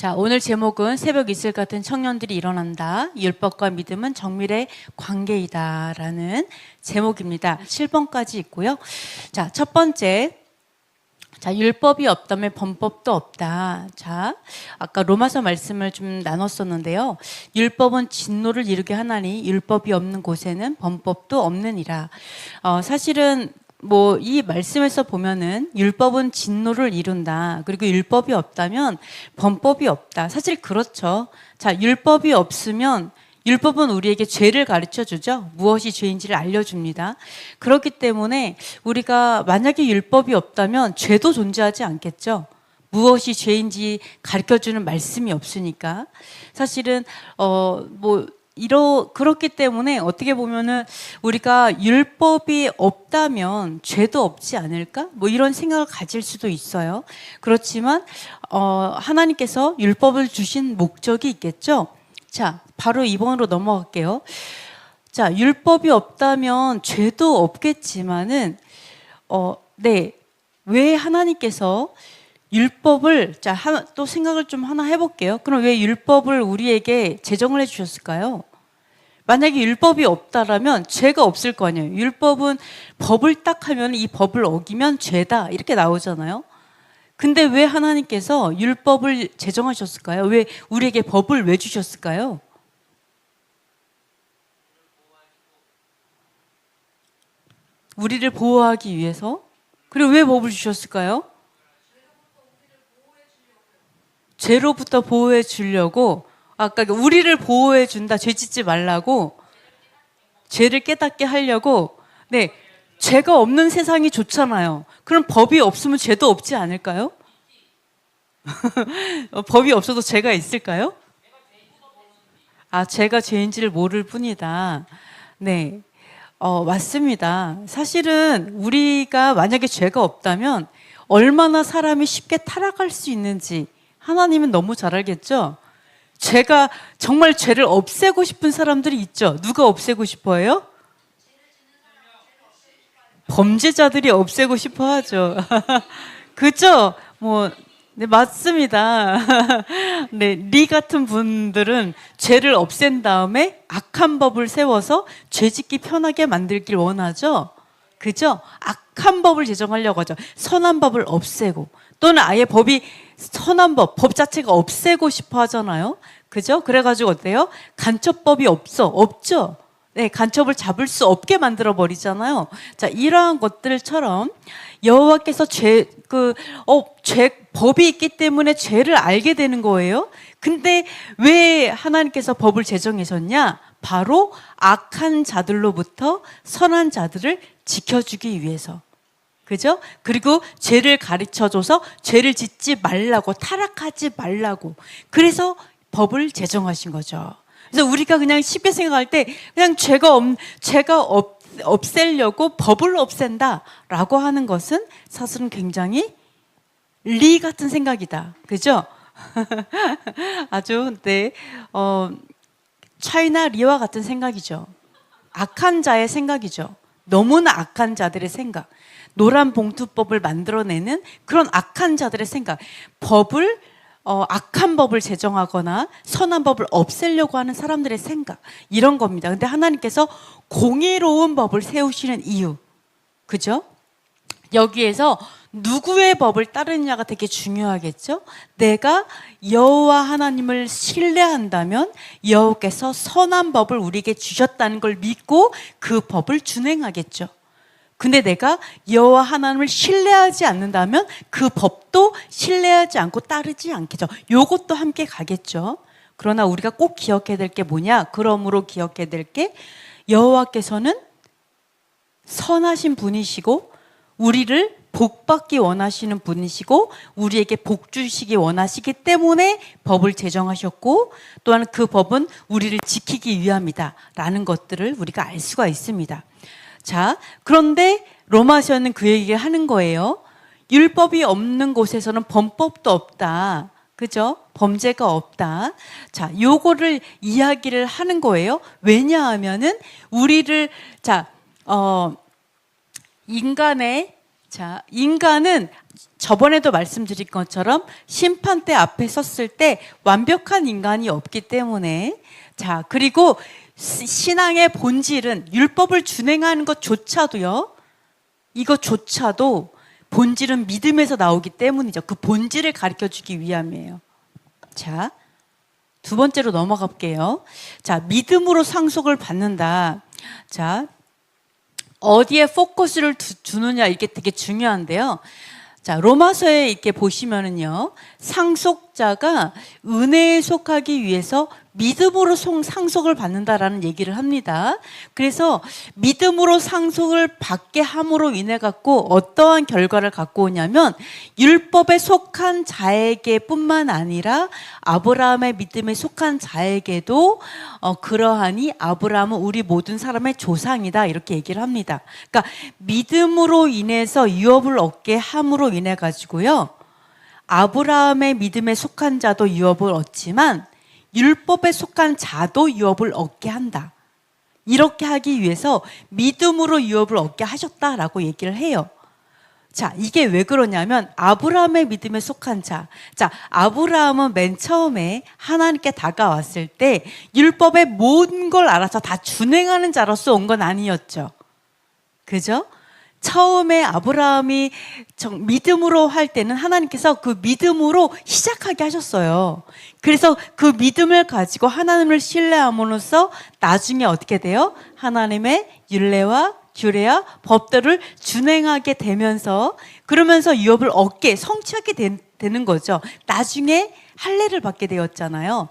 자, 오늘 제목은 새벽 이슬 같은 청년들이 일어난다. 율법과 믿음은 정밀의 관계이다. 라는 제목입니다. 7번까지 있고요. 자, 첫 번째. 자, 율법이 없다면 범법도 없다. 자, 아까 로마서 말씀을 좀 나눴었는데요. 율법은 진노를 이루게 하나니 율법이 없는 곳에는 범법도 없느니라. 사실은 이 말씀에서 보면은 율법은 진노를 이룬다. 그리고 율법이 없다면 범법이 없다. 사실 그렇죠. 자, 율법이 없으면 율법은 우리에게 죄를 가르쳐 주죠. 무엇이 죄인지를 알려줍니다. 그렇기 때문에 우리가 만약에 율법이 없다면 죄도 존재하지 않겠죠. 무엇이 죄인지 가르쳐 주는 말씀이 없으니까. 사실은 그렇기 때문에 어떻게 보면은 우리가 율법이 없다면 죄도 없지 않을까? 이런 생각을 가질 수도 있어요. 그렇지만 하나님께서 율법을 주신 목적이 있겠죠. 자, 바로 2번으로 넘어갈게요. 자, 율법이 없다면 죄도 없겠지만은 왜 하나님께서 율법을 또 생각을 좀 하나 해볼게요. 그럼 왜 율법을 우리에게 제정을 해주셨을까요? 만약에 율법이 없다라면 죄가 없을 거 아니에요. 율법은 법을 딱 하면 이 법을 어기면 죄다 이렇게 나오잖아요. 근데 왜 하나님께서 율법을 제정하셨을까요? 왜 우리에게 법을 왜 주셨을까요? 우리를 보호하기 위해서? 그리고 왜 법을 주셨을까요? 죄로부터 보호해 주려고. 아까 우리를 보호해 준다. 죄 짓지 말라고. 죄를 깨닫게 하려고. 네, 죄가 없는 세상이 좋잖아요. 그럼 법이 없으면 죄도 없지 않을까요? 법이 없어도 죄가 있을까요? 죄가 죄인지를 모를 뿐이다. 네, 맞습니다. 사실은 우리가 만약에 죄가 없다면 얼마나 사람이 쉽게 타락할 수 있는지 하나님은 너무 잘 알겠죠? 정말 죄를 없애고 싶은 사람들이 있죠. 누가 없애고 싶어 해요? 범죄자들이 없애고 싶어 하죠. 그죠? 네, 맞습니다. 네, 리 같은 분들은 죄를 없앤 다음에 악한 법을 세워서 죄 짓기 편하게 만들길 원하죠. 그죠? 악한 법을 제정하려고 하죠. 선한 법을 없애고, 또는 아예 선한 법 자체가 없애고 싶어 하잖아요. 그죠? 그래가지고 어때요? 간첩법이 없죠? 네, 간첩을 잡을 수 없게 만들어 버리잖아요. 자, 이러한 것들처럼 여호와께서 법이 있기 때문에 죄를 알게 되는 거예요. 근데 왜 하나님께서 법을 제정하셨냐? 바로 악한 자들로부터 선한 자들을 지켜주기 위해서. 그죠? 그리고 죄를 가르쳐줘서 죄를 짓지 말라고, 타락하지 말라고. 그래서 법을 제정하신 거죠. 그래서 우리가 그냥 쉽게 생각할 때 그냥 죄가 없애려고 법을 없앤다라고 하는 것은 사실은 굉장히 리 같은 생각이다. 그죠? 아주 차이나 리와 같은 생각이죠. 악한 자의 생각이죠. 너무나 악한 자들의 생각. 노란 봉투법을 만들어내는 그런 악한 자들의 생각. 악한 법을 제정하거나 선한 법을 없애려고 하는 사람들의 생각. 이런 겁니다. 근데 하나님께서 공의로운 법을 세우시는 이유. 그죠? 여기에서 누구의 법을 따르느냐가 되게 중요하겠죠? 내가 여호와 하나님을 신뢰한다면 여호와께서 선한 법을 우리에게 주셨다는 걸 믿고 그 법을 준행하겠죠. 근데 내가 여호와 하나님을 신뢰하지 않는다면 그 법도 신뢰하지 않고 따르지 않겠죠. 요것도 함께 가겠죠. 그러나 우리가 꼭 기억해야 될 게 뭐냐? 그러므로 기억해야 될 게 여호와께서는 선하신 분이시고 우리를 복받기 원하시는 분이시고 우리에게 복 주시기 원하시기 때문에 법을 제정하셨고, 또한 그 법은 우리를 지키기 위함이다라는 것들을 우리가 알 수가 있습니다. 자, 그런데 로마서는 그 얘기를 하는 거예요. 율법이 없는 곳에서는 범법도 없다. 그죠? 범죄가 없다. 자, 요거를 이야기를 하는 거예요. 왜냐하면은 인간의 자, 인간은 저번에도 말씀드린 것처럼 심판대 앞에 섰을 때 완벽한 인간이 없기 때문에, 자, 그리고 신앙의 본질은 율법을 준행하는 것조차도요, 이것조차도 본질은 믿음에서 나오기 때문이죠. 그 본질을 가르쳐 주기 위함이에요. 자, 두 번째로 넘어가 볼게요. 자, 믿음으로 상속을 받는다. 자, 어디에 포커스를 두느냐, 이게 되게 중요한데요. 자, 로마서에 이렇게 보시면은요, 상속자가 은혜에 속하기 위해서 믿음으로 상속을 받는다라는 얘기를 합니다. 그래서 믿음으로 상속을 받게 함으로 인해 갖고 어떠한 결과를 갖고 오냐면, 율법에 속한 자에게뿐만 아니라 아브라함의 믿음에 속한 자에게도 그러하니 아브라함은 우리 모든 사람의 조상이다, 이렇게 얘기를 합니다. 그러니까 믿음으로 인해서 유업을 얻게 함으로 인해 가지고요, 아브라함의 믿음에 속한 자도 유업을 얻지만 율법에 속한 자도 유업을 얻게 한다. 이렇게 하기 위해서 믿음으로 유업을 얻게 하셨다라고 얘기를 해요. 자, 이게 왜 그러냐면 아브라함의 믿음에 속한 자. 자, 아브라함은 맨 처음에 하나님께 다가왔을 때 율법의 모든 걸 알아서 다 준행하는 자로서 온 건 아니었죠. 그죠? 처음에 아브라함이 믿음으로 할 때는 하나님께서 그 믿음으로 시작하게 하셨어요. 그래서 그 믿음을 가지고 하나님을 신뢰함으로써 나중에 어떻게 돼요? 하나님의 율례와 규례와 법들을 준행하게 되면서, 그러면서 유업을 얻게, 성취하게 되는 거죠. 나중에 할례를 받게 되었잖아요.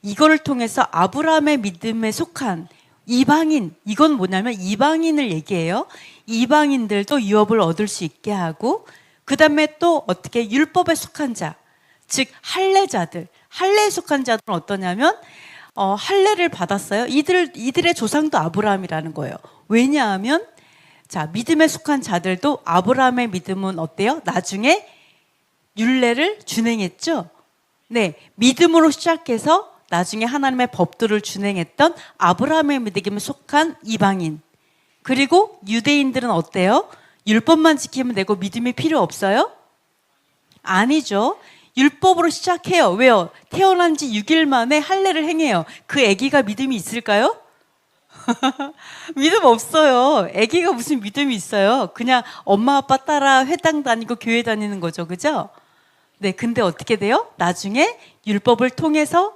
이거를 통해서 아브라함의 믿음에 속한 이방인, 이건 뭐냐면 이방인을 얘기해요. 이방인들도 유업을 얻을 수 있게 하고, 그 다음에 또 어떻게 율법에 속한 자, 즉 할례자들, 할례에 속한 자들은 어떠냐면 할례를 받았어요. 이들의 조상도 아브라함이라는 거예요. 왜냐하면 자, 믿음에 속한 자들도 아브라함의 믿음은 어때요? 나중에 율례를 준행했죠. 네, 믿음으로 시작해서 나중에 하나님의 법도를 준행했던 아브라함의 믿음에 속한 이방인. 그리고 유대인들은 어때요? 율법만 지키면 되고 믿음이 필요 없어요? 아니죠. 율법으로 시작해요. 왜요? 태어난 지 6일 만에 할례를 행해요. 그 아기가 믿음이 있을까요? 믿음 없어요. 아기가 무슨 믿음이 있어요? 그냥 엄마 아빠 따라 회당 다니고 교회 다니는 거죠. 그죠? 네, 근데 어떻게 돼요? 나중에 율법을 통해서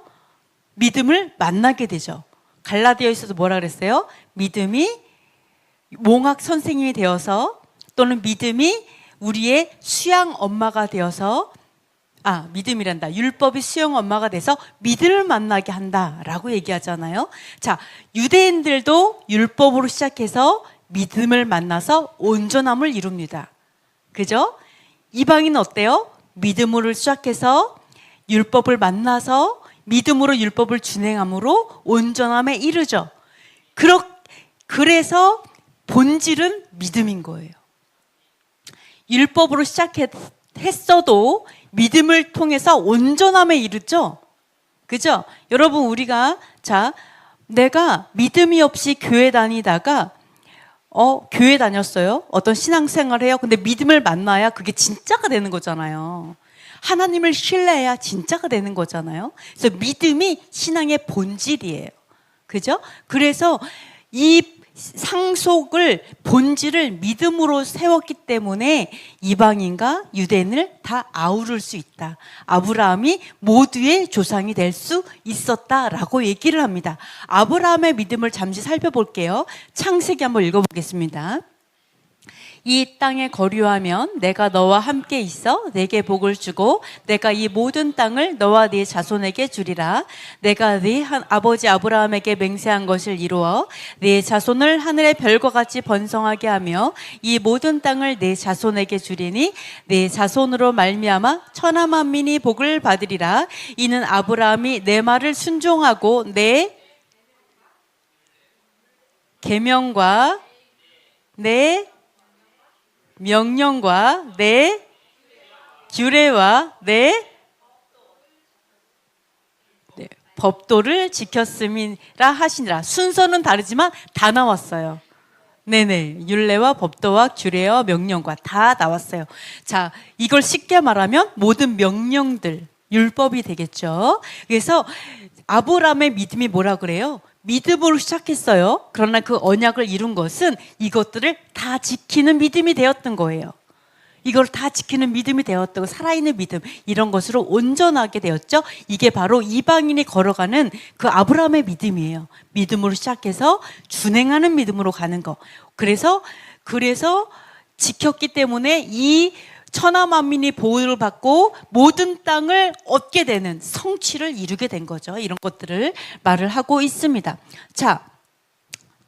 믿음을 만나게 되죠. 갈라디아에서도 뭐라 그랬어요? 믿음이 몽학 선생님이 되어서, 또는 믿음이 우리의 수양 엄마가 되어서, 믿음이란다. 율법이 수양 엄마가 돼서 믿음을 만나게 한다라고 얘기하잖아요. 자, 유대인들도 율법으로 시작해서 믿음을 만나서 온전함을 이룹니다. 그죠? 이방인은 어때요? 믿음으로 시작해서 율법을 만나서 믿음으로 율법을 준행함으로 온전함에 이르죠. 그래서 본질은 믿음인 거예요. 율법으로 시작했어도 믿음을 통해서 온전함에 이르죠. 그죠? 여러분, 우리가 내가 믿음이 없이 교회 다니다가 교회 다녔어요. 어떤 신앙생활을 해요. 근데 믿음을 만나야 그게 진짜가 되는 거잖아요. 하나님을 신뢰해야 진짜가 되는 거잖아요. 그래서 믿음이 신앙의 본질이에요. 그죠? 그래서 이 상속을, 본질을 믿음으로 세웠기 때문에 이방인과 유대인을 다 아우를 수 있다. 아브라함이 모두의 조상이 될 수 있었다라고 얘기를 합니다. 아브라함의 믿음을 잠시 살펴볼게요. 창세기 한번 읽어보겠습니다. 이 땅에 거류하면 내가 너와 함께 있어 내게 복을 주고 내가 이 모든 땅을 너와 네 자손에게 주리라. 내가 네 아버지 아브라함에게 맹세한 것을 이루어 네 자손을 하늘의 별과 같이 번성하게 하며 이 모든 땅을 네 자손에게 주리니 네 자손으로 말미암아 천하 만민이 복을 받으리라. 이는 아브라함이 내 말을 순종하고 내 계명과 내 명령과 내 규례와 내 법도를 지켰음이라 하시니라. 순서는 다르지만 다 나왔어요. 네네. 율례와 법도와 규례와 명령과 다 나왔어요. 자, 이걸 쉽게 말하면 모든 명령들, 율법이 되겠죠. 그래서 아브라함의 믿음이 뭐라 그래요? 믿음으로 시작했어요. 그러나 그 언약을 이룬 것은 이것들을 다 지키는 믿음이 되었던 거예요. 이걸 다 지키는 믿음이 되었다고, 살아있는 믿음, 이런 것으로 온전하게 되었죠. 이게 바로 이방인이 걸어가는 그 아브라함의 믿음이에요. 믿음으로 시작해서 준행하는 믿음으로 가는 거. 그래서 지켰기 때문에 이 천하 만민이 보호를 받고 모든 땅을 얻게 되는 성취를 이루게 된 거죠. 이런 것들을 말을 하고 있습니다. 자,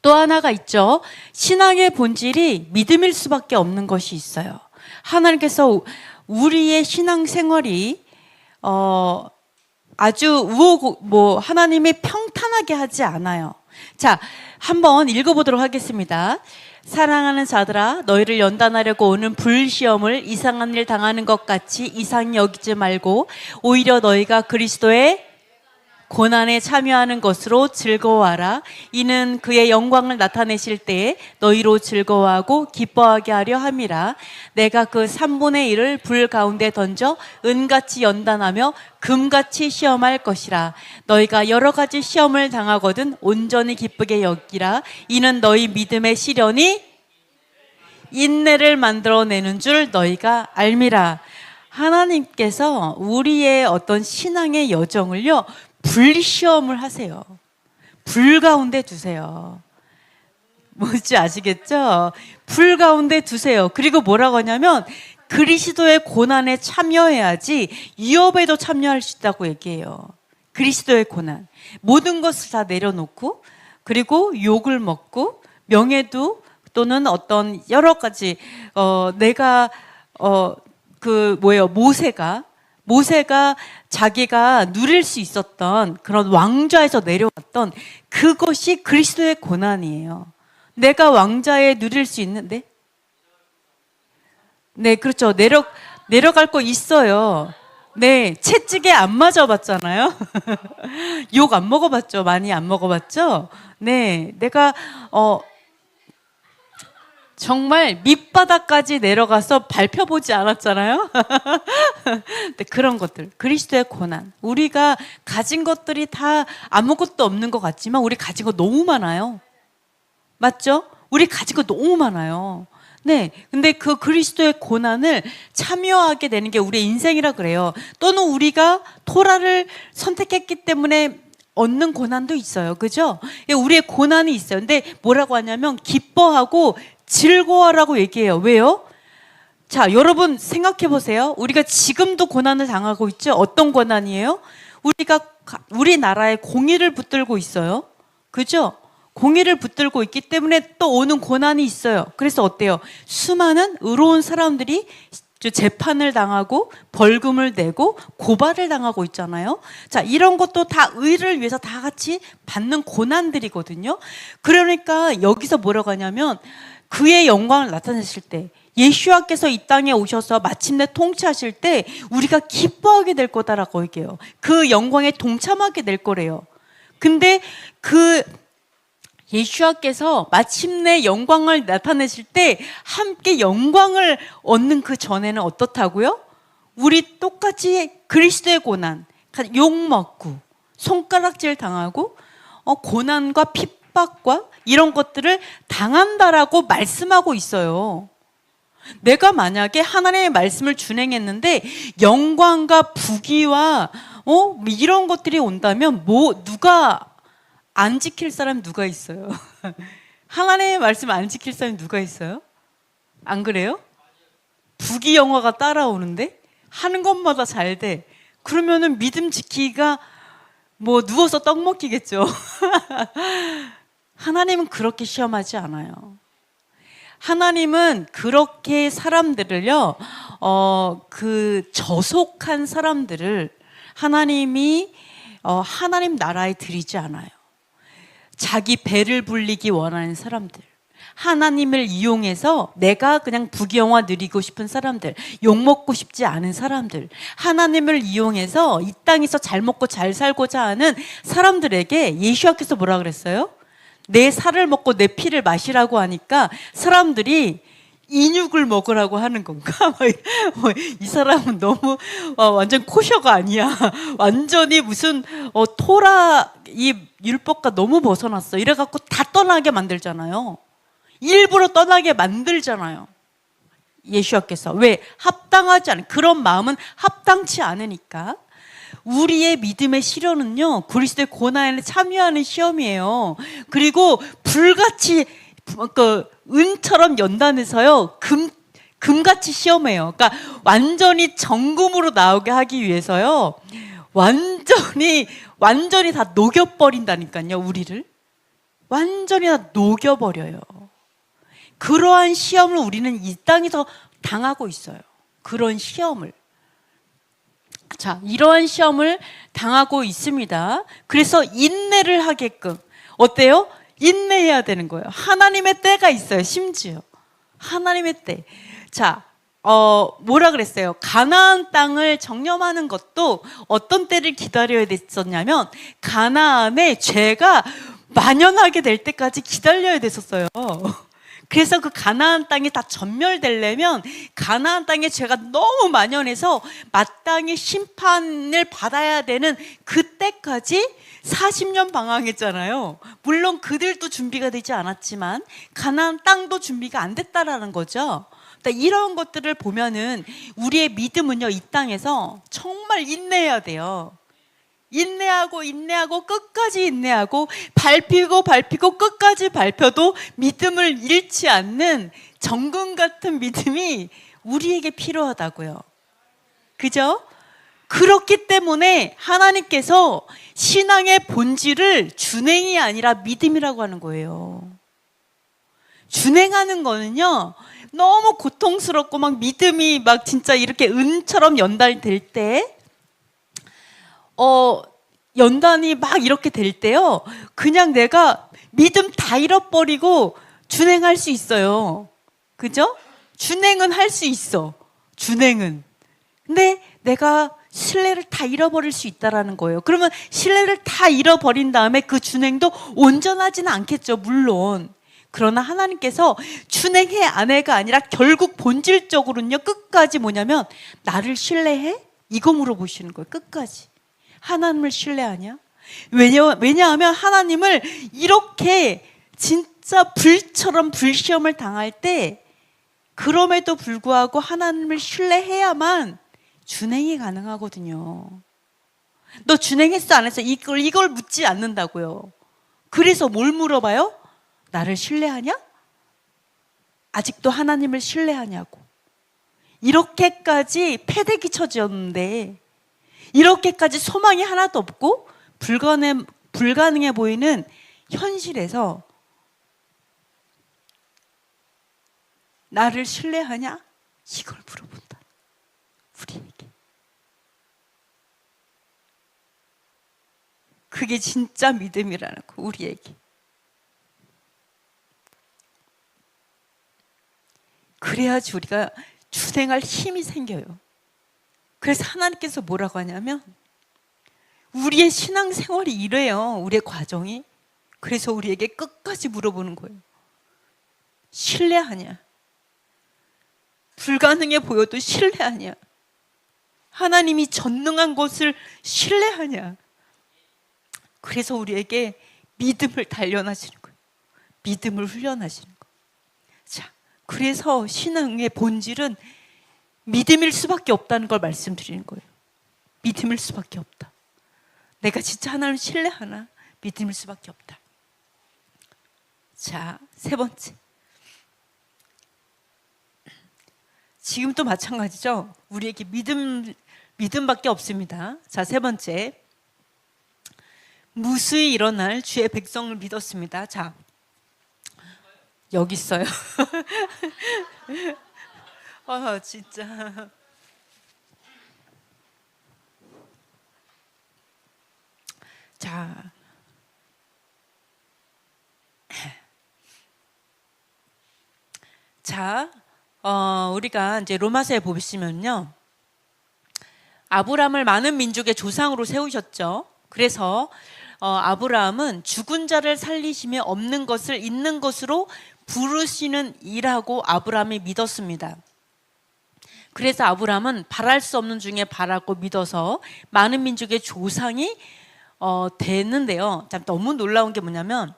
또 하나가 있죠. 신앙의 본질이 믿음일 수밖에 없는 것이 있어요. 하나님께서 우리의 신앙 생활이 아주 하나님이 평탄하게 하지 않아요. 자, 한번 읽어보도록 하겠습니다. 사랑하는 자들아, 너희를 연단하려고 오는 불시험을 이상한 일 당하는 것 같이 이상히 여기지 말고 오히려 너희가 그리스도의 고난에 참여하는 것으로 즐거워하라. 이는 그의 영광을 나타내실 때에 너희로 즐거워하고 기뻐하게 하려 함이라. 내가 그 3분의 1을 불 가운데 던져 은같이 연단하며 금같이 시험할 것이라. 너희가 여러 가지 시험을 당하거든 온전히 기쁘게 여기라. 이는 너희 믿음의 시련이 인내를 만들어내는 줄 너희가 알미라. 하나님께서 우리의 어떤 신앙의 여정을요, 불시험을 하세요. 불 가운데 두세요. 뭔지 아시겠죠? 불 가운데 두세요. 그리고 뭐라고 하냐면 그리스도의 고난에 참여해야지 유업에도 참여할 수 있다고 얘기해요. 그리스도의 고난, 모든 것을 다 내려놓고, 그리고 욕을 먹고 명예도 또는 어떤 여러 가지 모세가 자기가 누릴 수 있었던 그런 왕좌에서 내려왔던 그것이 그리스도의 고난이에요. 내가 왕좌에 누릴 수 있는데, 네, 그렇죠. 내려갈 거 있어요. 네, 채찍에 안 맞아봤잖아요. 욕 안 먹어봤죠. 많이 안 먹어봤죠. 네, 내가 정말 밑바닥까지 내려가서 밟혀보지 않았잖아요. 네, 그런 것들, 그리스도의 고난. 우리가 가진 것들이 다 아무것도 없는 것 같지만 우리 가진 거 너무 많아요. 맞죠? 우리 가진 거 너무 많아요. 네, 근데 그 그리스도의 고난을 참여하게 되는 게 우리의 인생이라 그래요. 또는 우리가 토라를 선택했기 때문에 얻는 고난도 있어요. 그죠? 우리의 고난이 있어요. 근데 뭐라고 하냐면 기뻐하고 즐거워라고 얘기해요. 왜요? 자, 여러분 생각해 보세요. 우리가 지금도 고난을 당하고 있죠? 어떤 고난이에요? 우리나라에 공의를 붙들고 있어요. 그죠? 공의를 붙들고 있기 때문에 또 오는 고난이 있어요. 그래서 어때요? 수많은 의로운 사람들이 재판을 당하고 벌금을 내고 고발을 당하고 있잖아요. 자, 이런 것도 다 의를 위해서 다 같이 받는 고난들이거든요. 그러니까 여기서 뭐라고 하냐면 그의 영광을 나타내실 때, 예수와께서 이 땅에 오셔서 마침내 통치하실 때 우리가 기뻐하게 될 거다라고 얘기해요. 그 영광에 동참하게 될 거래요. 근데 그 예수와께서 마침내 영광을 나타내실 때 함께 영광을 얻는 그 전에는 어떻다고요? 우리 똑같이 그리스도의 고난, 욕먹고 손가락질 당하고 고난과 핍박과 이런 것들을 당한다라고 말씀하고 있어요. 내가 만약에 하나님의 말씀을 준행했는데 영광과 부귀와 이런 것들이 온다면 누가 안 지킬 사람 누가 있어요? 하나님의 말씀 안 지킬 사람이 누가 있어요? 안 그래요? 부귀영화가 따라오는데 하는 것마다 잘 돼. 그러면은 믿음 지키기가 누워서 떡 먹기겠죠. 하나님은 그렇게 시험하지 않아요. 하나님은 그렇게 사람들을요, 그 저속한 사람들을 하나님이 하나님 나라에 들이지 않아요. 자기 배를 불리기 원하는 사람들, 하나님을 이용해서 내가 그냥 부귀영화 누리고 싶은 사람들, 욕먹고 싶지 않은 사람들, 하나님을 이용해서 이 땅에서 잘 먹고 잘 살고자 하는 사람들에게 예수님께서 뭐라 그랬어요? 내 살을 먹고 내 피를 마시라고 하니까 사람들이 인육을 먹으라고 하는 건가? 이 사람은 너무 완전 코셔가 아니야. 완전히 무슨 토라 이 율법과 너무 벗어났어. 이래갖고 다 떠나게 만들잖아요. 일부러 떠나게 만들잖아요. 예수님께서 왜? 합당하지 않은, 그런 마음은 합당치 않으니까. 우리의 믿음의 시련은요, 그리스도의 고난에 참여하는 시험이에요. 그리고 불같이 은처럼 연단해서요, 금같이 시험해요. 그러니까 완전히 정금으로 나오게 하기 위해서요, 완전히 다 녹여버린다니까요. 우리를 완전히 다 녹여버려요. 그러한 시험을 우리는 이 땅에서 당하고 있어요. 그런 시험을. 자, 이러한 시험을 당하고 있습니다. 그래서 인내를 하게끔, 어때요? 인내해야 되는 거예요. 하나님의 때가 있어요. 심지어 하나님의 때. 자, 뭐라 그랬어요? 가나안 땅을 정령하는 것도 어떤 때를 기다려야 됐었냐면, 가나안에 죄가 만연하게 될 때까지 기다려야 됐었어요. 그래서 그 가나안 땅이 다 전멸되려면 가나안 땅의 죄가 너무 만연해서 마땅히 심판을 받아야 되는 그때까지 40년 방황했잖아요. 물론 그들도 준비가 되지 않았지만 가나안 땅도 준비가 안 됐다라는 거죠. 그러니까 이런 것들을 보면은 우리의 믿음은요, 이 땅에서 정말 인내해야 돼요. 인내하고 끝까지 인내하고 밟히고 끝까지 밟혀도 믿음을 잃지 않는 정금 같은 믿음이 우리에게 필요하다고요. 그죠? 그렇기 때문에 하나님께서 신앙의 본질을 준행이 아니라 믿음이라고 하는 거예요. 준행하는 거는요, 너무 고통스럽고 막 믿음이 막 진짜 이렇게 은처럼 연달될 때, 연단이 막 이렇게 될 때요, 그냥 내가 믿음 다 잃어버리고 준행할 수 있어요. 그죠? 준행은 할 수 있어. 준행은. 근데 내가 신뢰를 다 잃어버릴 수 있다라는 거예요. 그러면 신뢰를 다 잃어버린 다음에 그 준행도 온전하지는 않겠죠, 물론. 그러나 하나님께서 준행해 안 해가 아니라 결국 본질적으로는요, 끝까지 뭐냐면 나를 신뢰해? 이거 물어보시는 거예요. 끝까지. 하나님을 신뢰하냐? 왜냐하면 하나님을 이렇게 진짜 불처럼 불시험을 당할 때, 그럼에도 불구하고 하나님을 신뢰해야만 준행이 가능하거든요. 너 준행했어 안 했어? 이걸 묻지 않는다고요. 그래서 뭘 물어봐요? 나를 신뢰하냐? 아직도 하나님을 신뢰하냐고. 이렇게까지 패대기 쳐졌는데, 이렇게까지 소망이 하나도 없고 불가능해 보이는 현실에서 나를 신뢰하냐? 이걸 물어본다. 우리에게. 그게 진짜 믿음이라는 거, 우리에게. 그래야지 우리가 주행할 힘이 생겨요. 그래서 하나님께서 뭐라고 하냐면, 우리의 신앙생활이 이래요. 우리의 과정이. 그래서 우리에게 끝까지 물어보는 거예요. 신뢰하냐? 불가능해 보여도 신뢰하냐? 하나님이 전능한 것을 신뢰하냐? 그래서 우리에게 믿음을 단련하시는 거예요. 믿음을 훈련하시는 거예요. 자, 그래서 신앙의 본질은 믿음일 수밖에 없다는 걸 말씀드리는 거예요. 믿음일 수밖에 없다. 내가 진짜 하나님을 신뢰하나? 믿음일 수밖에 없다. 자, 세 번째. 지금도 마찬가지죠. 우리에게 믿음밖에 없습니다. 자, 세 번째. 무수히 일어날 주의 백성을 믿었습니다. 자, 여기 있어요. 진짜. 자, 우리가 이제 로마서에 보시면요, 아브라함을 많은 민족의 조상으로 세우셨죠. 그래서 아브라함은 죽은 자를 살리시며 없는 것을 있는 것으로 부르시는 이라고 아브라함이 믿었습니다. 그래서 아브라함은 바랄 수 없는 중에 바라고 믿어서 많은 민족의 조상이 됐는데요. 참 너무 놀라운 게 뭐냐면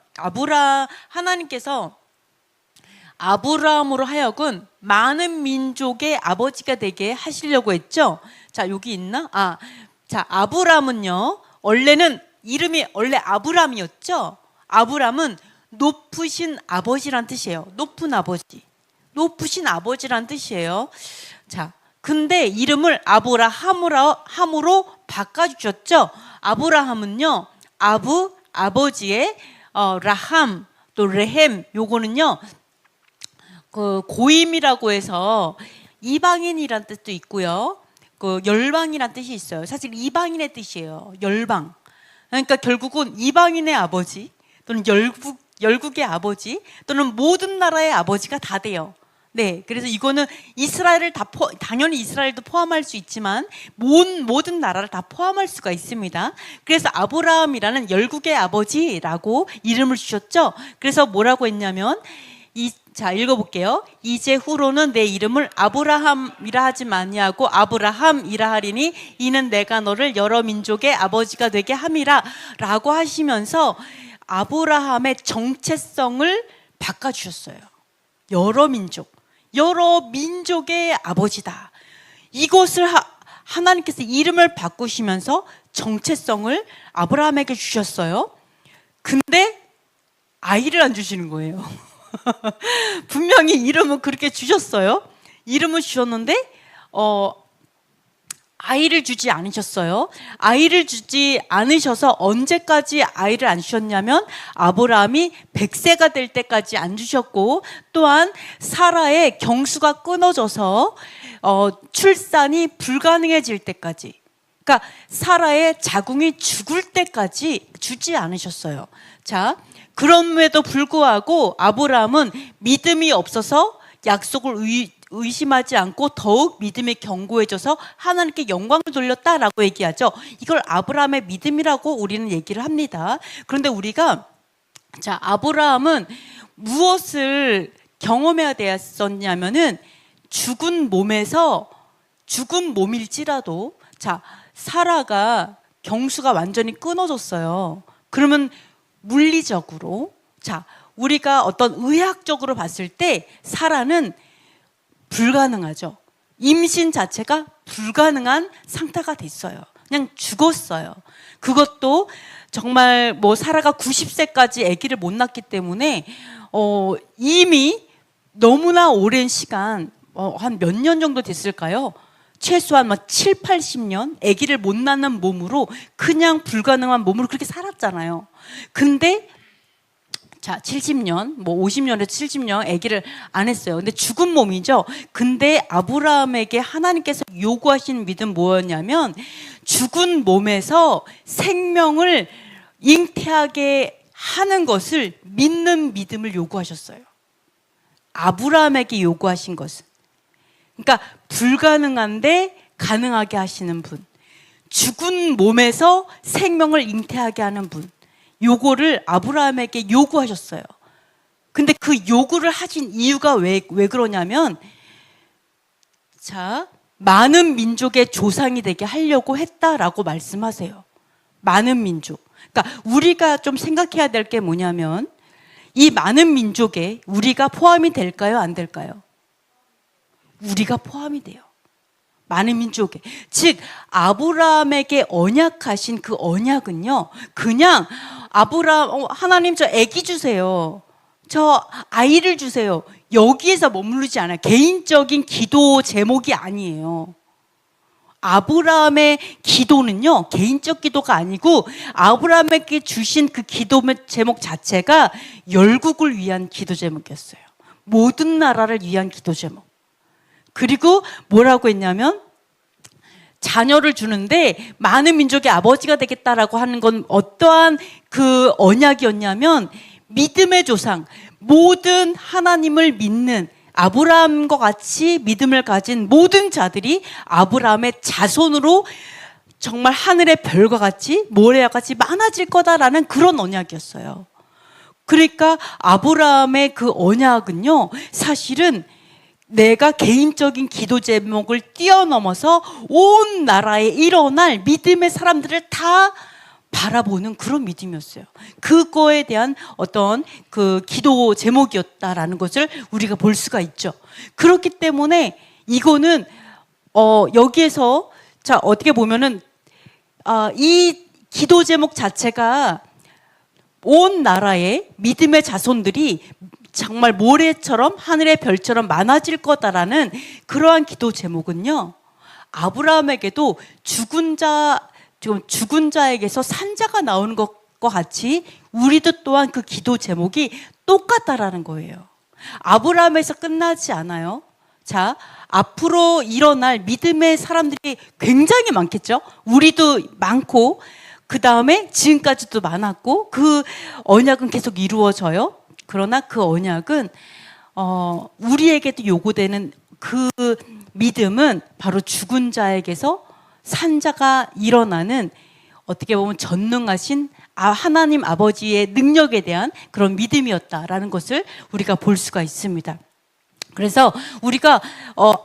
하나님께서 아브라함으로 하여금 많은 민족의 아버지가 되게 하시려고 했죠. 자, 여기 있나? 자, 아브라함은요. 이름이 원래 아브라함이었죠. 아브라함은 높으신 아버지란 뜻이에요. 높은 아버지. 높으신 아버지란 뜻이에요. 자, 근데 이름을 아브라함으로 바꿔주셨죠. 아브라함은요, 아버지의 라함, 또 레헴, 요거는요, 그 고임이라고 해서 이방인이란 뜻도 있고요. 그 열방이란 뜻이 있어요. 사실 이방인의 뜻이에요. 열방. 그러니까 결국은 이방인의 아버지 또는 열국의 아버지 또는 모든 나라의 아버지가 다 돼요. 네, 그래서 이거는 이스라엘을 당연히 이스라엘도 포함할 수 있지만 모든 나라를 다 포함할 수가 있습니다. 그래서 아브라함이라는 열국의 아버지라고 이름을 주셨죠. 그래서 뭐라고 했냐면 자, 읽어볼게요. 이제 후로는 내 이름을 아브라함이라 하지 마니하고 아브라함이라 하리니 이는 내가 너를 여러 민족의 아버지가 되게 함이라 라고 하시면서 아브라함의 정체성을 바꿔주셨어요. 여러 민족의 아버지다. 이것을 하나님께서 이름을 바꾸시면서 정체성을 아브라함에게 주셨어요. 근데 아이를 안 주시는 거예요. 분명히 이름은 그렇게 주셨어요. 이름을 주셨는데 아이를 주지 않으셨어요. 아이를 주지 않으셔서 언제까지 아이를 안 주셨냐면 아브라함이 100세가 될 때까지 안 주셨고, 또한 사라의 경수가 끊어져서 출산이 불가능해질 때까지, 그러니까 사라의 자궁이 죽을 때까지 주지 않으셨어요. 자, 그럼에도 불구하고 아브라함은 믿음이 없어서 약속을 의심하지 않고 더욱 믿음이 견고해져서 하나님께 영광을 돌렸다라고 얘기하죠. 이걸 아브라함의 믿음이라고 우리는 얘기를 합니다. 그런데 우리가 자, 아브라함은 무엇을 경험해야 되었었냐면은 죽은 몸일지라도 자, 사라가 경수가 완전히 끊어졌어요. 그러면 물리적으로 자, 우리가 어떤 의학적으로 봤을 때 사라는 불가능하죠. 임신 자체가 불가능한 상태가 됐어요. 그냥 죽었어요. 그것도 정말 사라가 90세까지 아기를 못 낳기 때문에 이미 너무나 오랜 시간 한 몇 년 정도 됐을까요? 최소한 7, 80년 아기를 못 낳는 몸으로 그냥 불가능한 몸으로 그렇게 살았잖아요. 근데 자, 70년, 50년에서 70년 아기를 안 했어요. 근데 죽은 몸이죠. 근데 아브라함에게 하나님께서 요구하신 믿음 뭐였냐면 죽은 몸에서 생명을 잉태하게 하는 것을 믿는 믿음을 요구하셨어요. 아브라함에게 요구하신 것은. 그러니까 불가능한데 가능하게 하시는 분. 죽은 몸에서 생명을 잉태하게 하는 분. 요거를 아브라함에게 요구하셨어요. 근데 그 요구를 하신 이유가 왜 그러냐면 자, 많은 민족의 조상이 되게 하려고 했다라고 말씀하세요. 많은 민족. 그러니까 우리가 좀 생각해야 될 게 뭐냐면 이 많은 민족에 우리가 포함이 될까요? 안 될까요? 우리가 포함이 돼요. 많은 민족에. 즉 아브라함에게 언약하신 그 언약은요, 그냥 아브라함 하나님 저 아기 주세요, 저 아이를 주세요, 여기에서 머무르지 않아요. 개인적인 기도 제목이 아니에요. 아브라함의 기도는요 개인적 기도가 아니고 아브라함에게 주신 그 기도 제목 자체가 열국을 위한 기도 제목이었어요. 모든 나라를 위한 기도 제목. 그리고 뭐라고 했냐면 자녀를 주는데 많은 민족의 아버지가 되겠다라고 하는 건 어떠한 그 언약이었냐면 믿음의 조상, 모든 하나님을 믿는 아브라함과 같이 믿음을 가진 모든 자들이 아브라함의 자손으로 정말 하늘의 별과 같이 모래와 같이 많아질 거다라는 그런 언약이었어요. 그러니까 아브라함의 그 언약은요, 사실은 내가 개인적인 기도 제목을 뛰어넘어서 온 나라에 일어날 믿음의 사람들을 다 바라보는 그런 믿음이었어요. 그거에 대한 어떤 그 기도 제목이었다라는 것을 우리가 볼 수가 있죠. 그렇기 때문에 이거는 여기에서 자 어떻게 보면은 이 기도 제목 자체가 온 나라의 믿음의 자손들이 정말 모래처럼 하늘의 별처럼 많아질 거다라는 그러한 기도 제목은요, 아브라함에게도 죽은 자에게서 산자가 나오는 것과 같이 우리도 또한 그 기도 제목이 똑같다라는 거예요. 아브라함에서 끝나지 않아요. 자, 앞으로 일어날 믿음의 사람들이 굉장히 많겠죠. 우리도 많고 그 다음에 지금까지도 많았고 그 언약은 계속 이루어져요. 그러나 그 언약은 우리에게도 요구되는 그 믿음은 바로 죽은 자에게서 산자가 일어나는 어떻게 보면 전능하신 하나님 아버지의 능력에 대한 그런 믿음이었다라는 것을 우리가 볼 수가 있습니다. 그래서 우리가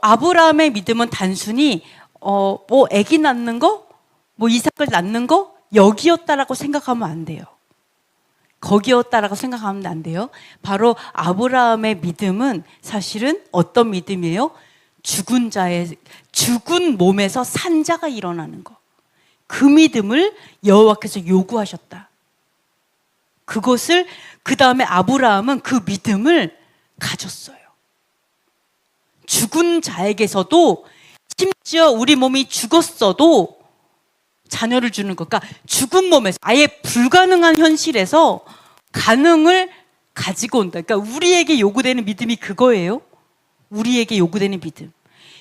아브라함의 믿음은 단순히 뭐 아기 낳는 거, 뭐 이삭을 낳는 거 여기였다라고 생각하면 안 돼요. 거기였다라고 생각하면 안 돼요. 바로 아브라함의 믿음은 사실은 어떤 믿음이에요? 죽은 몸에서 산자가 일어나는 거. 그 믿음을 여호와께서 요구하셨다. 그것을 그 다음에 아브라함은 그 믿음을 가졌어요. 죽은 자에게서도 심지어 우리 몸이 죽었어도 자녀를 주는 것. 그러니까 죽은 몸에서 아예 불가능한 현실에서 가능을 가지고 온다. 그러니까 우리에게 요구되는 믿음이 그거예요. 우리에게 요구되는 믿음.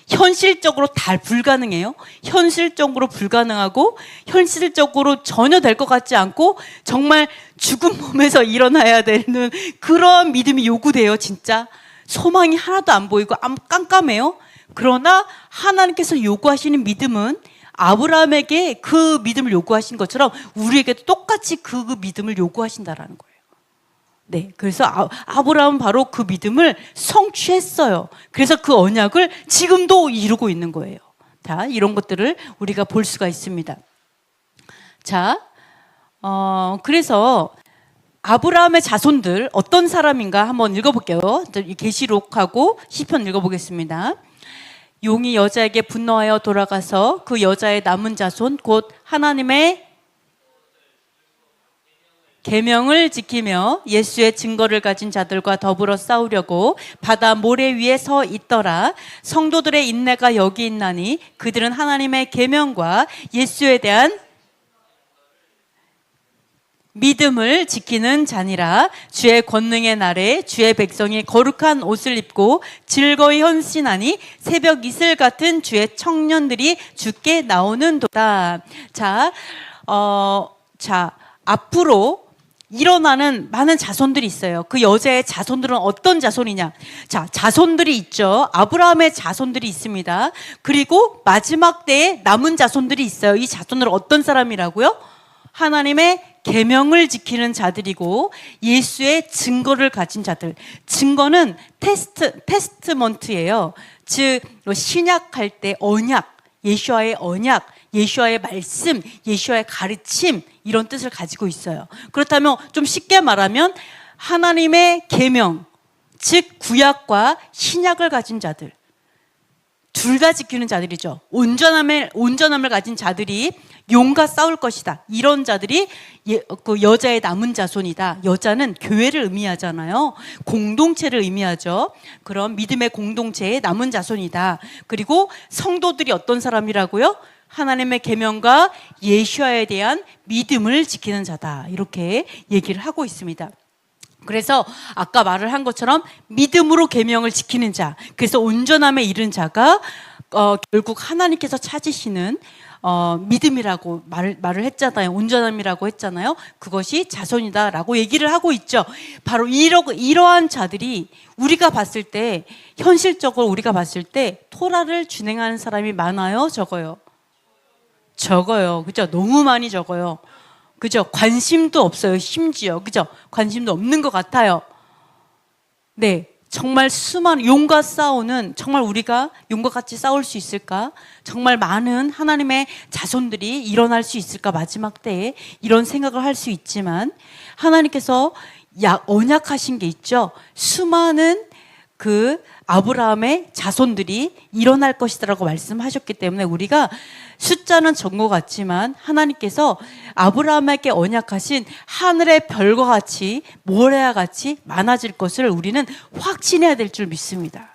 현실적으로 다 불가능해요. 현실적으로 불가능하고 현실적으로 전혀 될 것 같지 않고 정말 죽은 몸에서 일어나야 되는 그런 믿음이 요구돼요. 진짜 소망이 하나도 안 보이고 깜깜해요. 그러나 하나님께서 요구하시는 믿음은 아브라함에게 그 믿음을 요구하신 것처럼 우리에게도 똑같이 그 믿음을 요구하신다라는 거예요. 네, 그래서 아브라함은 바로 그 믿음을 성취했어요. 그래서 그 언약을 지금도 이루고 있는 거예요. 자, 이런 것들을 우리가 볼 수가 있습니다. 자, 그래서 아브라함의 자손들 어떤 사람인가 한번 읽어볼게요. 계시록하고 시편 읽어보겠습니다. 용이 여자에게 분노하여 돌아가서 그 여자의 남은 자손 곧 하나님의 계명을 지키며 예수의 증거를 가진 자들과 더불어 싸우려고 바다 모래 위에 서 있더라. 성도들의 인내가 여기 있나니 그들은 하나님의 계명과 예수에 대한 믿음을 지키는 자니라. 주의 권능의 날에 주의 백성이 거룩한 옷을 입고 즐거이 헌신하니 새벽 이슬 같은 주의 청년들이 주께 나오는도다. 자, 앞으로 일어나는 많은 자손들이 있어요. 그 여자의 자손들은 어떤 자손이냐? 자, 자손들이 있죠. 아브라함의 자손들이 있습니다. 그리고 마지막 때에 남은 자손들이 있어요. 이 자손들은 어떤 사람이라고요? 하나님의 계명을 지키는 자들이고 예수의 증거를 가진 자들. 증거는 테스트먼트예요. 즉 신약할 때 언약, 예수와의 언약, 예수와의 말씀, 예수와의 가르침 이런 뜻을 가지고 있어요. 그렇다면 좀 쉽게 말하면 하나님의 계명, 즉 구약과 신약을 가진 자들, 둘 다 지키는 자들이죠. 온전함을 가진 자들이 용과 싸울 것이다. 이런 자들이 그 여자의 남은 자손이다. 여자는 교회를 의미하잖아요. 공동체를 의미하죠. 그런 믿음의 공동체의 남은 자손이다. 그리고 성도들이 어떤 사람이라고요? 하나님의 계명과 예수와에 대한 믿음을 지키는 자다. 이렇게 얘기를 하고 있습니다. 그래서 아까 말을 한 것처럼 믿음으로 계명을 지키는 자, 그래서 온전함에 이른 자가 결국 하나님께서 찾으시는 믿음이라고 말을 했잖아요. 온전함이라고 했잖아요. 그것이 자손이다라고 얘기를 하고 있죠. 바로 이러한 자들이 우리가 봤을 때, 현실적으로 우리가 봤을 때 토라를 준행하는 사람이 많아요, 적어요? 적어요. 그죠? 너무 많이 적어요. 그죠? 관심도 없어요. 심지어. 그죠? 관심도 없는 것 같아요. 네. 정말 수많은 용과 싸우는, 정말 우리가 용과 같이 싸울 수 있을까? 정말 많은 하나님의 자손들이 일어날 수 있을까? 마지막 때에 이런 생각을 할 수 있지만 하나님께서 언약하신 게 있죠. 수많은 그 아브라함의 자손들이 일어날 것이다라고 말씀하셨기 때문에 우리가 숫자는 적은 것 같지만 하나님께서 아브라함에게 언약하신 하늘의 별과 같이 모래와 같이 많아질 것을 우리는 확신해야 될 줄 믿습니다.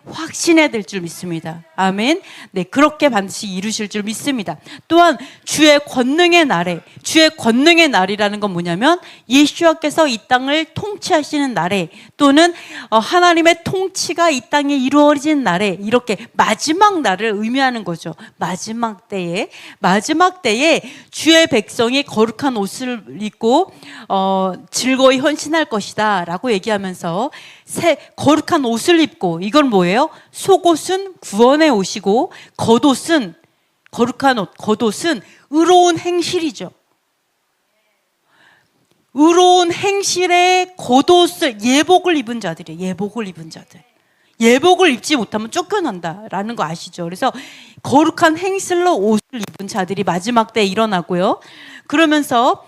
확신해야 될 줄 믿습니다. 아멘. 네, 그렇게 반드시 이루실 줄 믿습니다. 또한 주의 권능의 날에, 주의 권능의 날이라는 건 뭐냐면 예수와께서 이 땅을 통치하시는 날에, 또는 하나님의 통치가 이 땅에 이루어진 날에, 이렇게 마지막 날을 의미하는 거죠. 마지막 때에 주의 백성이 거룩한 옷을 입고 즐거이 헌신할 것이다 라고 얘기하면서 거룩한 옷을 입고, 이건 뭐예요? 속옷은 구원의 옷이고 겉옷은, 거룩한 옷, 겉옷은 의로운 행실이죠. 의로운 행실의 겉옷을, 예복을 입은 자들이에요. 예복을 입은 자들. 예복을 입지 못하면 쫓겨난다라는 거 아시죠? 그래서 거룩한 행실로 옷을 입은 자들이 마지막 때에 일어나고요. 그러면서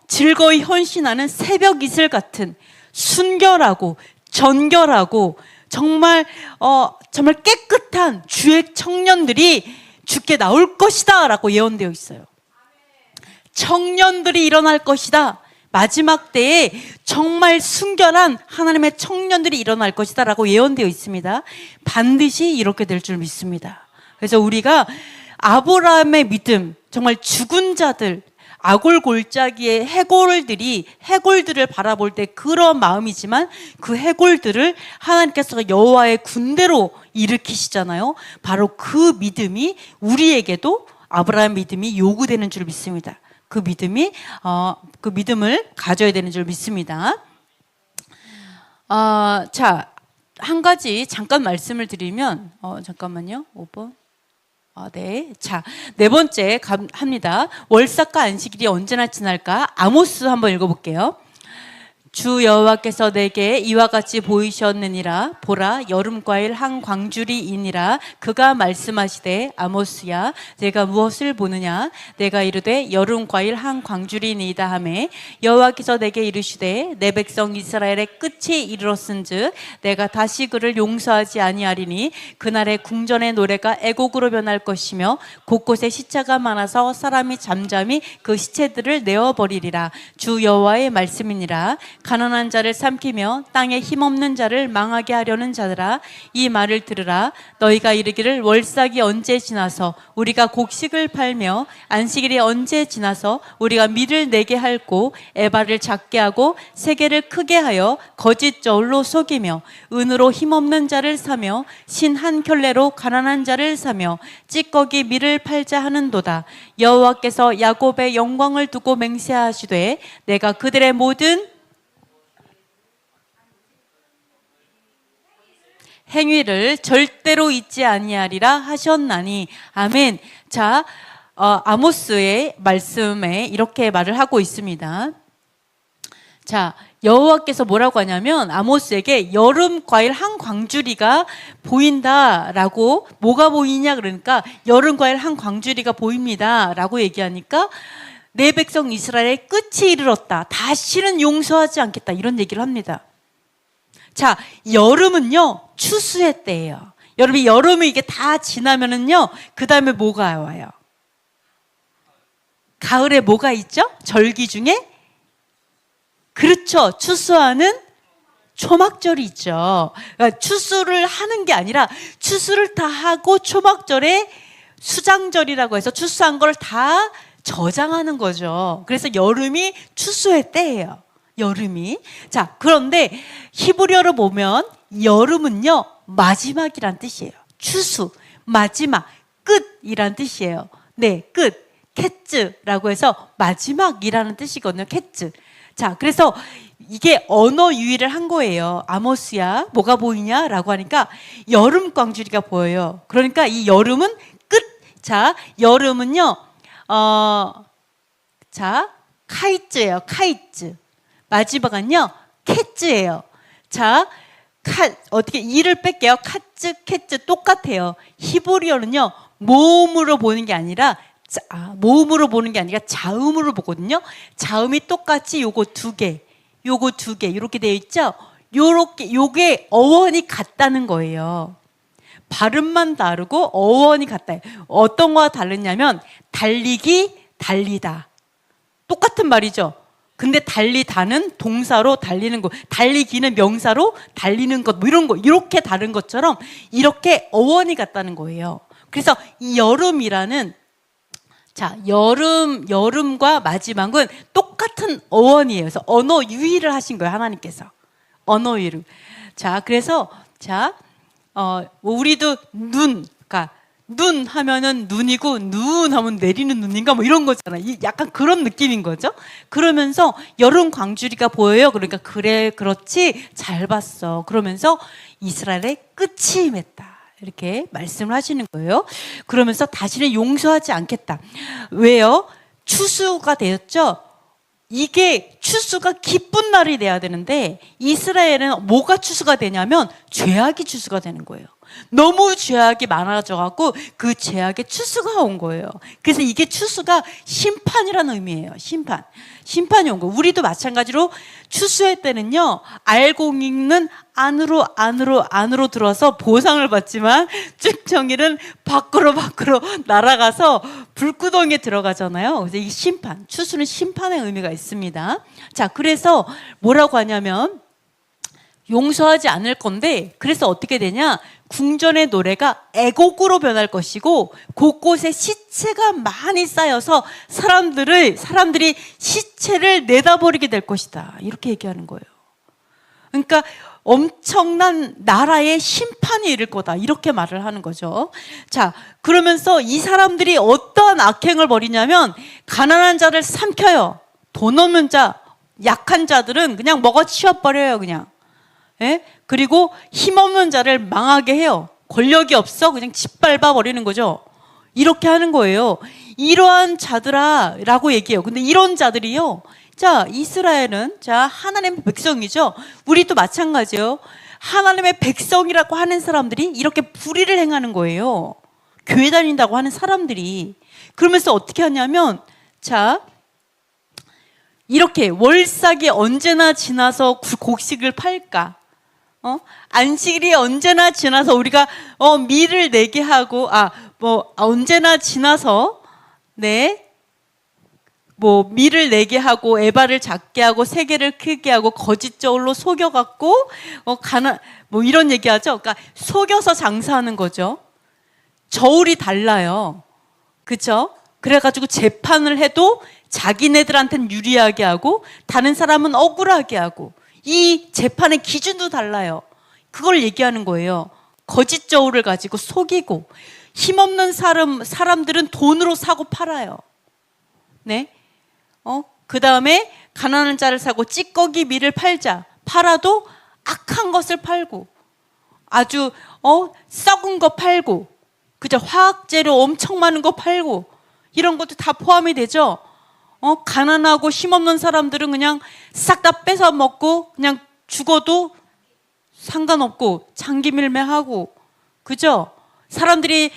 즐거이 헌신하는 새벽 이슬 같은 순결하고 정결하고 정말 깨끗한 주의 청년들이 주께 나올 것이다 라고 예언되어 있어요. 청년들이 일어날 것이다. 마지막 때에 정말 순결한 하나님의 청년들이 일어날 것이다 라고 예언되어 있습니다. 반드시 이렇게 될 줄 믿습니다. 그래서 우리가 아브라함의 믿음, 정말 죽은 자들, 아골 골짜기의 해골들을 바라볼 때 그런 마음이지만 그 해골들을 하나님께서 여호와의 군대로 일으키시잖아요. 바로 그 믿음이 우리에게도 아브라함 믿음이 요구되는 줄 믿습니다. 그 믿음을 가져야 되는 줄 믿습니다. 자, 한 가지 잠깐 말씀을 드리면, 잠깐만요. 5번. 네. 자, 네 번째 합니다. 월삭과 안식일이 언제나 지날까? 아모스 한번 읽어볼게요. 주 여호와께서 내게 이와 같이 보이셨느니라. 보라, 여름과일 한 광주리이니라. 그가 말씀하시되, 아모스야, 내가 무엇을 보느냐? 내가 이르되 여름과일 한 광주리니이다 하매, 여호와께서 내게 이르시되 내 백성 이스라엘의 끝이 이르렀은즉 내가 다시 그를 용서하지 아니하리니 그날의 궁전의 노래가 애곡으로 변할 것이며 곳곳에 시체가 많아서 사람이 잠잠히 그 시체들을 내어버리리라. 주 여호와의 말씀이니라. 가난한 자를 삼키며 땅에 힘없는 자를 망하게 하려는 자들아, 이 말을 들으라. 너희가 이르기를 월삭이 언제 지나서 우리가 곡식을 팔며 안식일이 언제 지나서 우리가 밀을 내게 할고 에바를 작게 하고 세계를 크게 하여 거짓 저울로 속이며 은으로 힘없는 자를 사며 신 한 켤레로 가난한 자를 사며 찌꺼기 밀을 팔자 하는도다. 여호와께서 야곱의 영광을 두고 맹세하시되 내가 그들의 모든 행위를 절대로 잊지 아니하리라 하셨나니. 아멘. 자, 아모스의 말씀에 이렇게 말을 하고 있습니다. 자, 여호와께서 뭐라고 하냐면 아모스에게 여름 과일 한 광주리가 보인다라고. 뭐가 보이냐 그러니까 여름 과일 한 광주리가 보입니다라고 얘기하니까 내 백성 이스라엘의 끝이 이르렀다. 다시는 용서하지 않겠다. 이런 얘기를 합니다. 자, 여름은요, 추수의 때예요. 여러분, 여름이 이게 다 지나면은요, 그 다음에 뭐가 와요? 가을에 뭐가 있죠? 절기 중에? 그렇죠. 추수하는 초막절이 있죠. 그러니까 추수를 하는 게 아니라 추수를 다 하고 초막절에 수장절이라고 해서 추수한 걸 다 저장하는 거죠. 그래서 여름이 추수의 때예요. 여름이. 자, 그런데 히브리어로 보면 여름은요, 마지막이란 뜻이에요. 추수, 마지막, 끝이란 뜻이에요. 네, 끝. 캣즈라고 해서 마지막이라는 뜻이거든요. 캣즈. 자, 그래서 이게 언어 유희를 한 거예요. 아모스야, 뭐가 보이냐? 라고 하니까 여름 광주리가 보여요. 그러니까 이 여름은 끝, 자, 여름은요, 자, 카이츠예요. 카이츠. 마지막은요, 캣츠예요. 자, 어떻게 이를 뺄게요. 카츠, 캣츠 똑같아요. 히브리어는요, 모음으로 보는 게 아니라 모음으로 보는 게 아니라 자음으로 보거든요. 자음이 똑같이 요거 두 개 이렇게 되어 있죠. 요게 어원이 같다는 거예요. 발음만 다르고 어원이 같다. 어떤 거와 다르냐면 달리기, 달리다. 똑같은 말이죠. 근데 달리다는 동사로 달리는 거, 달리기는 명사로 달리는 것, 뭐 이런 거, 이렇게 다른 것처럼 이렇게 어원이 같다는 거예요. 그래서 이 여름이라는, 자, 여름과 마지막은 똑같은 어원이에요. 그래서 언어 유희를 하신 거예요, 하나님께서. 언어 유희. 자, 그래서, 자, 우리도 그러니까 눈 하면은 눈이고, 눈 하면 내리는 눈인가 뭐 이런 거잖아. 약간 그런 느낌인 거죠. 그러면서 여름 광주리가 보여요. 그러니까 그래, 그렇지, 잘 봤어. 그러면서 이스라엘의 끝이 맺다. 이렇게 말씀을 하시는 거예요. 그러면서 다시는 용서하지 않겠다. 왜요? 추수가 되었죠. 이게 추수가 기쁜 날이 돼야 되는데 이스라엘은 뭐가 추수가 되냐면 죄악이 추수가 되는 거예요. 너무 죄악이 많아져갖고 그 죄악의 추수가 온 거예요. 그래서 이게 추수가 심판이라는 의미예요. 심판이 온 거예요. 우리도 마찬가지로 추수할 때는요, 알곡이는 안으로 들어서 보상을 받지만 쭉정이는 밖으로 날아가서 불구덩이에 들어가잖아요. 그래서 이게 추수는 심판의 의미가 있습니다. 자, 그래서 뭐라고 하냐면 용서하지 않을 건데, 그래서 어떻게 되냐? 궁전의 노래가 애곡으로 변할 것이고 곳곳에 시체가 많이 쌓여서 사람들이 시체를 내다버리게 될 것이다. 이렇게 얘기하는 거예요. 그러니까 엄청난 나라의 심판이 이를 거다. 이렇게 말을 하는 거죠. 자, 그러면서 이 사람들이 어떠한 악행을 벌이냐면 가난한 자를 삼켜요. 돈 없는 자, 약한 자들은 그냥 먹어치워버려요. 그냥. 예? 그리고 힘없는 자를 망하게 해요. 권력이 없어 그냥 짓밟아 버리는 거죠. 이렇게 하는 거예요. 이러한 자들아라고 얘기해요. 근데 이런 자들이요, 자, 이스라엘은 자 하나님의 백성이죠. 우리도 마찬가지예요. 하나님의 백성이라고 하는 사람들이 이렇게 불의를 행하는 거예요. 교회 다닌다고 하는 사람들이. 그러면서 어떻게 하냐면, 자, 이렇게 월삭이 언제나 지나서 곡식을 팔까? 안식일이 언제나 지나서 우리가 밀을 내게 하고 언제나 지나서 밀을 내게 하고 에바를 작게 하고 세계를 크게 하고 거짓저울로 속여갖고 이런 얘기하죠. 그러니까 속여서 장사하는 거죠. 저울이 달라요. 그렇죠? 그래가지고 재판을 해도 자기네들한테는 유리하게 하고 다른 사람은 억울하게 하고, 이 재판의 기준도 달라요. 그걸 얘기하는 거예요. 거짓 저울을 가지고 속이고, 힘없는 사람들은 돈으로 사고 팔아요. 네. 그 다음에 가난한 자를 사고 찌꺼기 밀을 팔아도 악한 것을 팔고, 아주 썩은 거 팔고, 그죠? 화학재료 엄청 많은 거 팔고, 이런 것도 다 포함이 되죠. 가난하고 힘없는 사람들은 그냥 싹 다 뺏어 먹고 그냥 죽어도 상관없고 장기 밀매하고, 그죠? 사람들이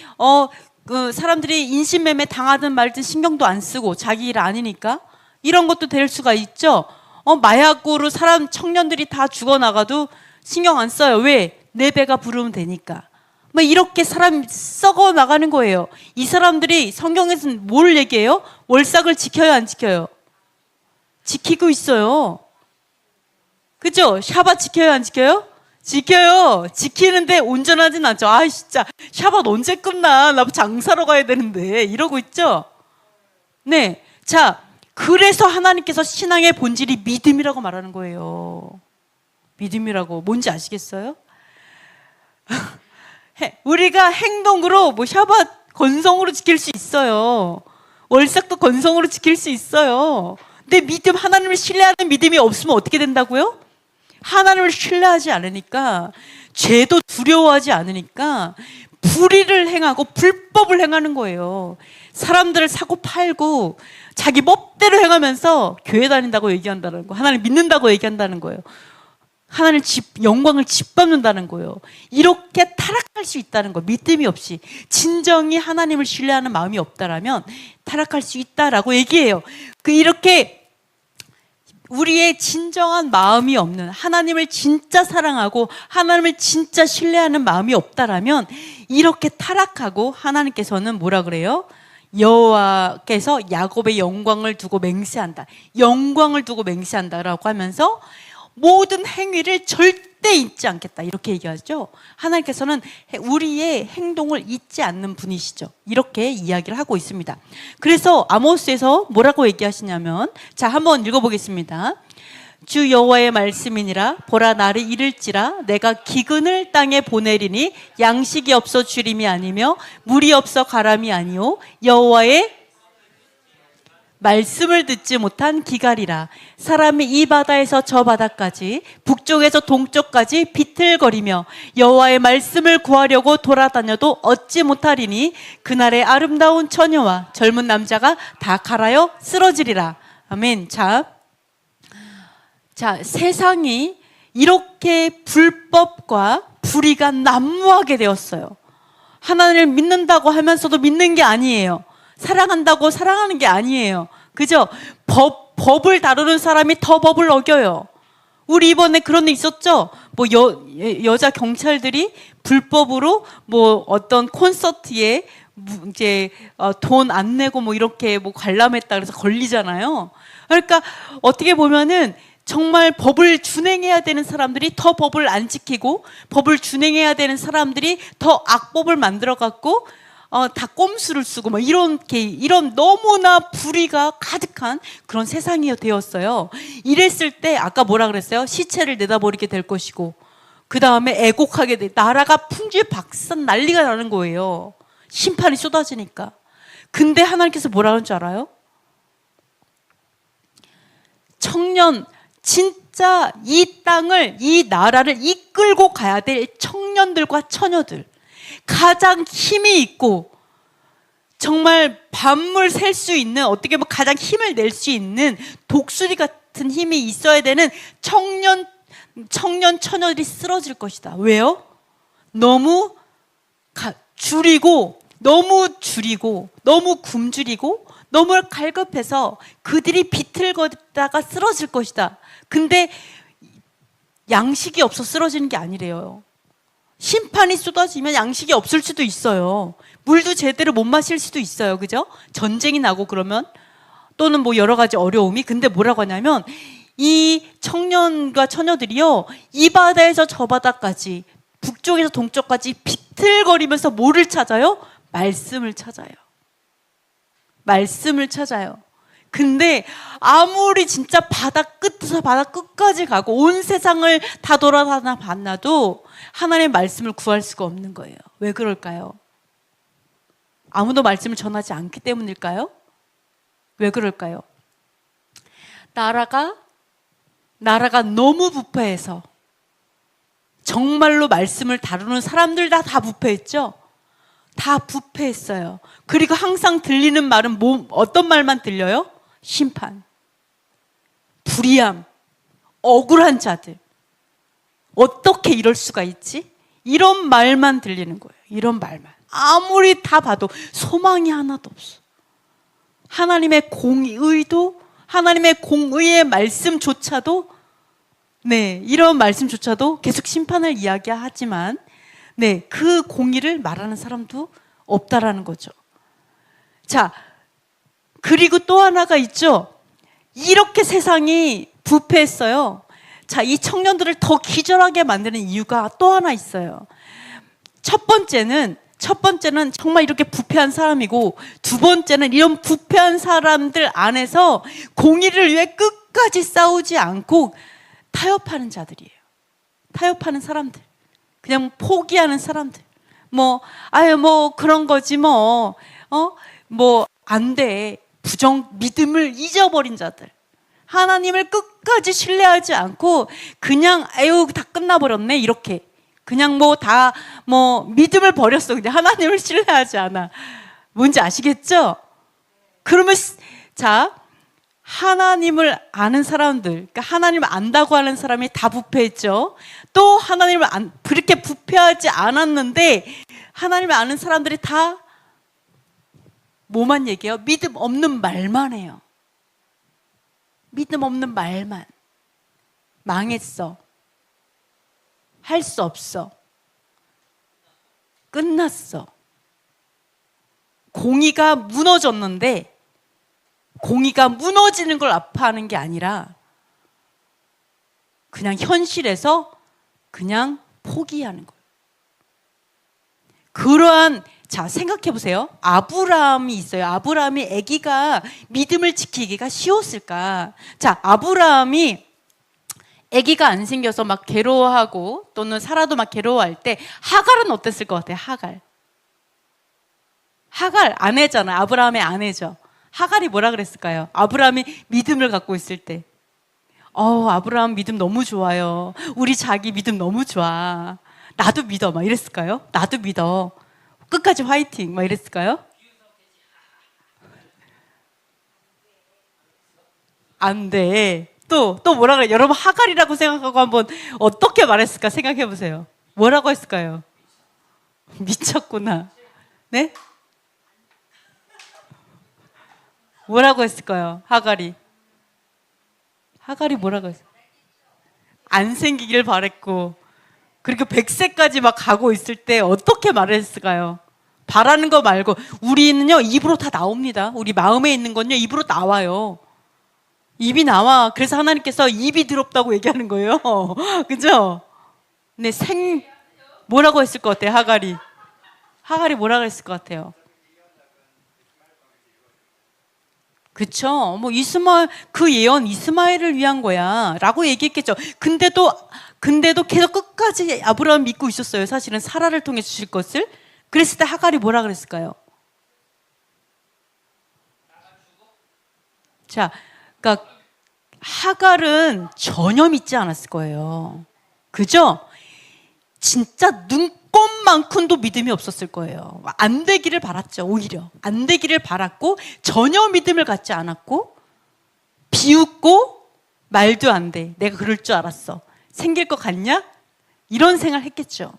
인신매매 당하든 말든 신경도 안 쓰고 자기 일 아니니까 이런 것도 될 수가 있죠. 마약으로 청년들이 다 죽어나가도 신경 안 써요. 왜? 내 배가 부르면 되니까. 이렇게 사람 썩어 나가는 거예요. 이 사람들이 성경에서는 뭘 얘기해요? 월삭을 지켜요, 안 지켜요? 지키고 있어요. 그죠? 샤bat 지켜요, 안 지켜요? 지켜요. 지키는데 온전하진 않죠. 진짜 샤bat 언제 끝나? 나 장사로 가야 되는데 이러고 있죠. 네, 자, 그래서 하나님께서 신앙의 본질이 믿음이라고 말하는 거예요. 믿음이라고. 뭔지 아시겠어요? 우리가 행동으로 샤bat 건성으로 지킬 수 있어요. 월삭도 건성으로 지킬 수 있어요. 근데 믿음, 하나님을 신뢰하는 믿음이 없으면 어떻게 된다고요? 하나님을 신뢰하지 않으니까, 죄도 두려워하지 않으니까 불의를 행하고 불법을 행하는 거예요. 사람들을 사고 팔고 자기 멋대로 행하면서 교회 다닌다고 얘기한다는 거, 하나님 믿는다고 얘기한다는 거예요. 하나님 영광을 짓밟는다는 거예요. 이렇게 타락할 수 있다는 거, 믿음이 없이 진정히 하나님을 신뢰하는 마음이 없다라면 타락할 수 있다라고 얘기해요. 이렇게 우리의 진정한 마음이 없는, 하나님을 진짜 사랑하고 하나님을 진짜 신뢰하는 마음이 없다라면 이렇게 타락하고, 하나님께서는 뭐라 그래요? 여호와께서 야곱의 영광을 두고 맹세한다, 영광을 두고 맹세한다라고 하면서 모든 행위를 절대 잊지 않겠다, 이렇게 얘기하죠. 하나님께서는 우리의 행동을 잊지 않는 분이시죠. 이렇게 이야기를 하고 있습니다. 그래서 아모스에서 뭐라고 얘기하시냐면, 자, 한번 읽어보겠습니다. 주 여호와의 말씀이니라. 보라, 나를 이를지라. 내가 기근을 땅에 보내리니 양식이 없어 주림이 아니며 물이 없어 가람이 아니요 여호와의 말씀을 듣지 못한 기갈이라. 사람이 이 바다에서 저 바다까지, 북쪽에서 동쪽까지 비틀거리며 여호와의 말씀을 구하려고 돌아다녀도 얻지 못하리니 그날의 아름다운 처녀와 젊은 남자가 다 갈아여 쓰러지리라. 아멘. 자, 세상이 이렇게 불법과 불의가 난무하게 되었어요. 하나님을 믿는다고 하면서도 믿는 게 아니에요. 사랑한다고 사랑하는 게 아니에요. 그죠? 법을 다루는 사람이 더 법을 어겨요. 우리 이번에 그런 일 있었죠? 뭐 여자 경찰들이 불법으로 뭐 어떤 콘서트에 이제 돈 안 내고 뭐 이렇게 뭐 관람했다 그래서 걸리잖아요. 그러니까 어떻게 보면은 정말 법을 준행해야 되는 사람들이 더 법을 안 지키고, 법을 준행해야 되는 사람들이 더 악법을 만들어 갖고 다 꼼수를 쓰고 막 이런 너무나 불의가 가득한 그런 세상이 되었어요. 이랬을 때 아까 뭐라 그랬어요? 시체를 내다버리게 될 것이고, 그 다음에 애곡하게 돼, 나라가 풍지박산 난리가 나는 거예요. 심판이 쏟아지니까. 근데 하나님께서 뭐라 하는 줄 알아요? 청년, 진짜 이 땅을, 이 나라를 이끌고 가야 될 청년들과 처녀들, 가장 힘이 있고 정말 밤을 셀 수 있는, 어떻게 보면 가장 힘을 낼 수 있는 독수리 같은 힘이 있어야 되는 청년 처녀들이 쓰러질 것이다. 왜요? 너무 너무 굶주리고 너무 갈급해서 그들이 비틀거리다가 쓰러질 것이다. 근데 양식이 없어 쓰러지는 게 아니래요. 심판이 쏟아지면 양식이 없을 수도 있어요. 물도 제대로 못 마실 수도 있어요. 그죠? 전쟁이 나고 그러면, 또는 뭐 여러 가지 어려움이. 근데 뭐라고 하냐면, 이 청년과 처녀들이요, 이 바다에서 저 바다까지, 북쪽에서 동쪽까지 비틀거리면서 뭐를 찾아요? 말씀을 찾아요. 말씀을 찾아요. 근데 아무리 진짜 바다 끝에서 바다 끝까지 가고 온 세상을 다 돌아다녀 봤나도 하나님의 말씀을 구할 수가 없는 거예요. 왜 그럴까요? 아무도 말씀을 전하지 않기 때문일까요? 왜 그럴까요? 나라가 너무 부패해서, 정말로 말씀을 다루는 사람들 다 부패했죠? 다 부패했어요. 그리고 항상 들리는 말은 어떤 말만 들려요? 심판, 불의함, 억울한 자들. 어떻게 이럴 수가 있지? 이런 말만 들리는 거예요. 이런 말만. 아무리 다 봐도 소망이 하나도 없어. 하나님의 공의도, 하나님의 공의의 말씀조차도, 이런 말씀조차도 계속 심판을 이야기하지만, 그 공의를 말하는 사람도 없다라는 거죠. 자, 그리고 또 하나가 있죠. 이렇게 세상이 부패했어요. 자, 이 청년들을 더 기절하게 만드는 이유가 또 하나 있어요. 첫 번째는 정말 이렇게 부패한 사람이고, 두 번째는 이런 부패한 사람들 안에서 공의를 위해 끝까지 싸우지 않고 타협하는 자들이에요. 타협하는 사람들. 그냥 포기하는 사람들. 그런 거지 안 돼. 믿음을 잊어버린 자들. 하나님을 끝까지 신뢰하지 않고 그냥 다 끝나버렸네, 이렇게. 그냥 뭐 다 뭐 믿음을 버렸어. 그냥 하나님을 신뢰하지 않아. 뭔지 아시겠죠? 그러면 자, 하나님을 아는 사람들, 그러니까 하나님을 안다고 하는 사람이 다 부패했죠. 또 하나님을 그렇게 부패하지 않았는데 하나님을 아는 사람들이 다 뭐만 얘기해요? 믿음 없는 말만 해요. 믿음 없는 말만. 망했어. 할 수 없어. 끝났어. 공의가 무너졌는데 공의가 무너지는 걸 아파하는 게 아니라 그냥 현실에서 그냥 포기하는 거예요. 그러한, 자, 생각해 보세요. 아브라함이 있어요. 아브라함이 아기가 믿음을 지키기가 쉬웠을까? 자, 아브라함이 아기가 안 생겨서 막 괴로워하고 또는 사라도 막 괴로워할 때 하갈은 어땠을 것 같아요? 하갈 아내잖아요. 아브라함의 아내죠. 하갈이 뭐라 그랬을까요? 아브라함이 믿음을 갖고 있을 때, 아브라함 믿음 너무 좋아요. 우리 자기 믿음 너무 좋아. 나도 믿어. 막 이랬을까요? 나도 믿어. 끝까지 화이팅. 막 이랬을까요? 안 돼. 또 뭐라 그래? 여러분 하갈이라고 생각하고 한번 어떻게 말했을까 생각해 보세요. 뭐라고 했을까요? 미쳤구나. 네? 뭐라고 했을까요? 하갈이 뭐라고 했어요? 안 생기길 바랬고, 그리고 100세까지 막 가고 있을 때 어떻게 말했을까요? 바라는 거 말고, 우리는요 입으로 다 나옵니다. 우리 마음에 있는 건요 입으로 나와요. 입이 나와. 그래서 하나님께서 입이 더럽다고 얘기하는 거예요. 그죠? 근데 뭐라고 했을 것 같아요? 하갈이 뭐라고 했을 것 같아요? 그쵸? 뭐 그 예언 이스마엘을 위한 거야 라고 얘기했겠죠. 근데도 계속 끝까지 아브라함 믿고 있었어요. 사실은 사라를 통해 주실 것을. 그랬을 때 하갈이 뭐라 그랬을까요? 자, 그러니까 하갈은 전혀 믿지 않았을 거예요. 그죠? 진짜 눈꼽만큼도 믿음이 없었을 거예요. 안 되기를 바랐죠. 오히려 안 되기를 바랐고 전혀 믿음을 갖지 않았고 비웃고 말도 안 돼. 내가 그럴 줄 알았어. 생길 것 같냐? 이런 생각을 했겠죠.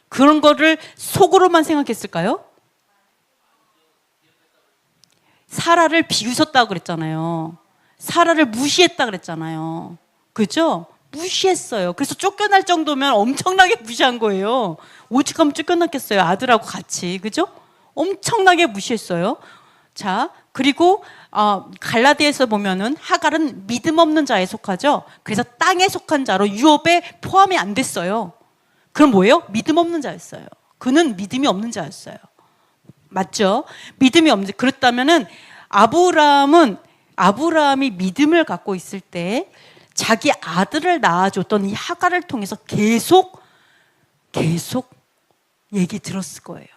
그런 거를 속으로만 생각했을까요? 사라를 비웃었다고 그랬잖아요. 사라를 무시했다고 그랬잖아요. 그죠? 무시했어요. 그래서 쫓겨날 정도면 엄청나게 무시한 거예요. 오죽하면 쫓겨났겠어요. 아들하고 같이. 그죠? 엄청나게 무시했어요. 자, 그리고 갈라디아에서 보면은 하갈은 믿음 없는 자에 속하죠. 그래서 땅에 속한 자로 유업에 포함이 안 됐어요. 그럼 뭐예요? 믿음 없는 자였어요. 그는 믿음이 없는 자였어요. 맞죠? 믿음이 없는 자. 그렇다면은 아브라함이 믿음을 갖고 있을 때 자기 아들을 낳아줬던 이 하갈을 통해서 계속 얘기 들었을 거예요.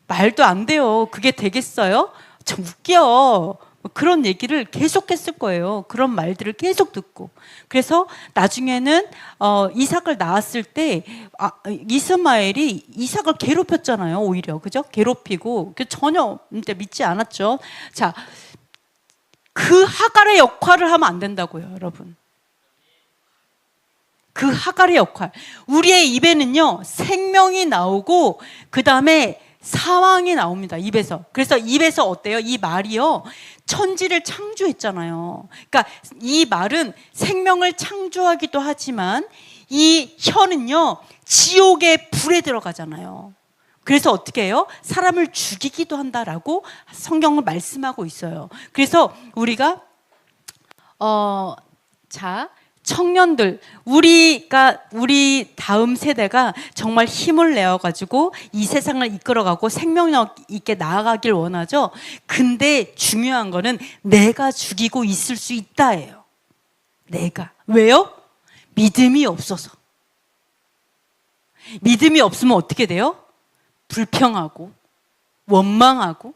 말도 안 돼요. 그게 되겠어요? 참 웃겨. 그런 얘기를 계속 했을 거예요. 그런 말들을 계속 듣고. 그래서 나중에는 이삭을 낳았을 때 이스마엘이 이삭을 괴롭혔잖아요. 오히려. 그죠? 괴롭히고 전혀 믿지 않았죠. 자, 그 하갈의 역할을 하면 안 된다고요, 여러분. 그 하갈의 역할. 우리의 입에는요, 생명이 나오고, 그 다음에 사망이 나옵니다, 입에서. 그래서 입에서 어때요? 이 말이요, 천지를 창조했잖아요. 그러니까 이 말은 생명을 창조하기도 하지만, 이 혀는요, 지옥의 불에 들어가잖아요. 그래서 어떻게 해요? 사람을 죽이기도 한다라고 성경을 말씀하고 있어요. 그래서 우리가 청년들, 우리 다음 세대가 정말 힘을 내어 가지고 이 세상을 이끌어가고 생명력 있게 나아가길 원하죠. 근데 중요한 거는 내가 죽이고 있을 수 있다예요. 내가. 왜요? 믿음이 없어서. 믿음이 없으면 어떻게 돼요? 불평하고 원망하고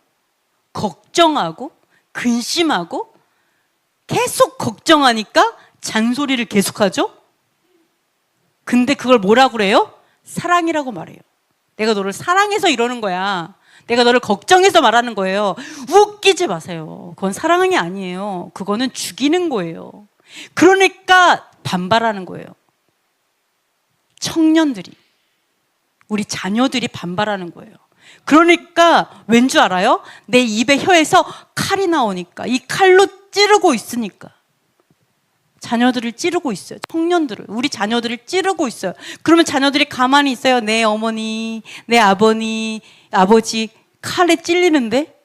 걱정하고 근심하고 계속 걱정하니까 잔소리를 계속하죠. 근데 그걸 뭐라고 그래요? 사랑이라고 말해요. 내가 너를 사랑해서 이러는 거야. 내가 너를 걱정해서 말하는 거예요. 웃기지 마세요. 그건 사랑이 아니에요. 그거는 죽이는 거예요. 그러니까 반발하는 거예요. 청년들이, 우리 자녀들이 반발하는 거예요. 그러니까 왠 줄 알아요? 내 입에 혀에서 칼이 나오니까, 이 칼로 찌르고 있으니까. 자녀들을 찌르고 있어요. 청년들을, 우리 자녀들을 찌르고 있어요. 그러면 자녀들이 가만히 있어요. 내 어머니, 내 아버지 칼에 찔리는데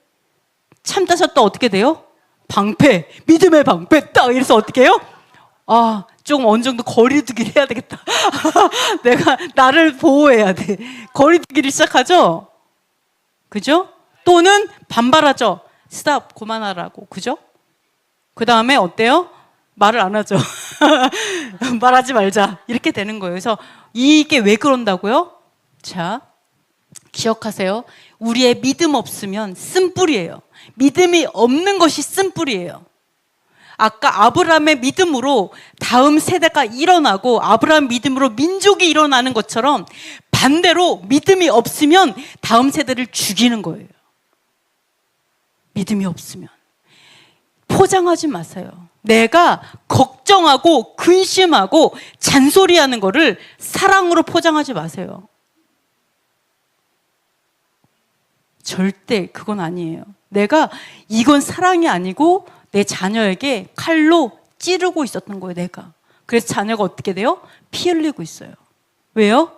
참다 셨다 어떻게 돼요? 방패, 믿음의 방패 딱 이래서 어떻게 해요? 아, 좀 어느 정도 거리두기를 해야 되겠다. 내가 나를 보호해야 돼. 거리두기를 시작하죠? 그죠? 또는 반발하죠. 스탑, 그만하라고. 그죠? 그 다음에 어때요? 말을 안 하죠. 말하지 말자. 이렇게 되는 거예요. 그래서 이게 왜 그런다고요? 자, 기억하세요. 우리의 믿음 없으면 쓴뿌리예요. 믿음이 없는 것이 쓴뿌리예요. 아까 아브라함의 믿음으로 다음 세대가 일어나고 아브라함 믿음으로 민족이 일어나는 것처럼 반대로 믿음이 없으면 다음 세대를 죽이는 거예요. 믿음이 없으면. 포장하지 마세요. 내가 걱정하고 근심하고 잔소리하는 거를 사랑으로 포장하지 마세요. 절대 그건 아니에요. 내가 이건 사랑이 아니고 내 자녀에게 칼로 찌르고 있었던 거예요, 내가. 그래서 자녀가 어떻게 돼요? 피 흘리고 있어요. 왜요?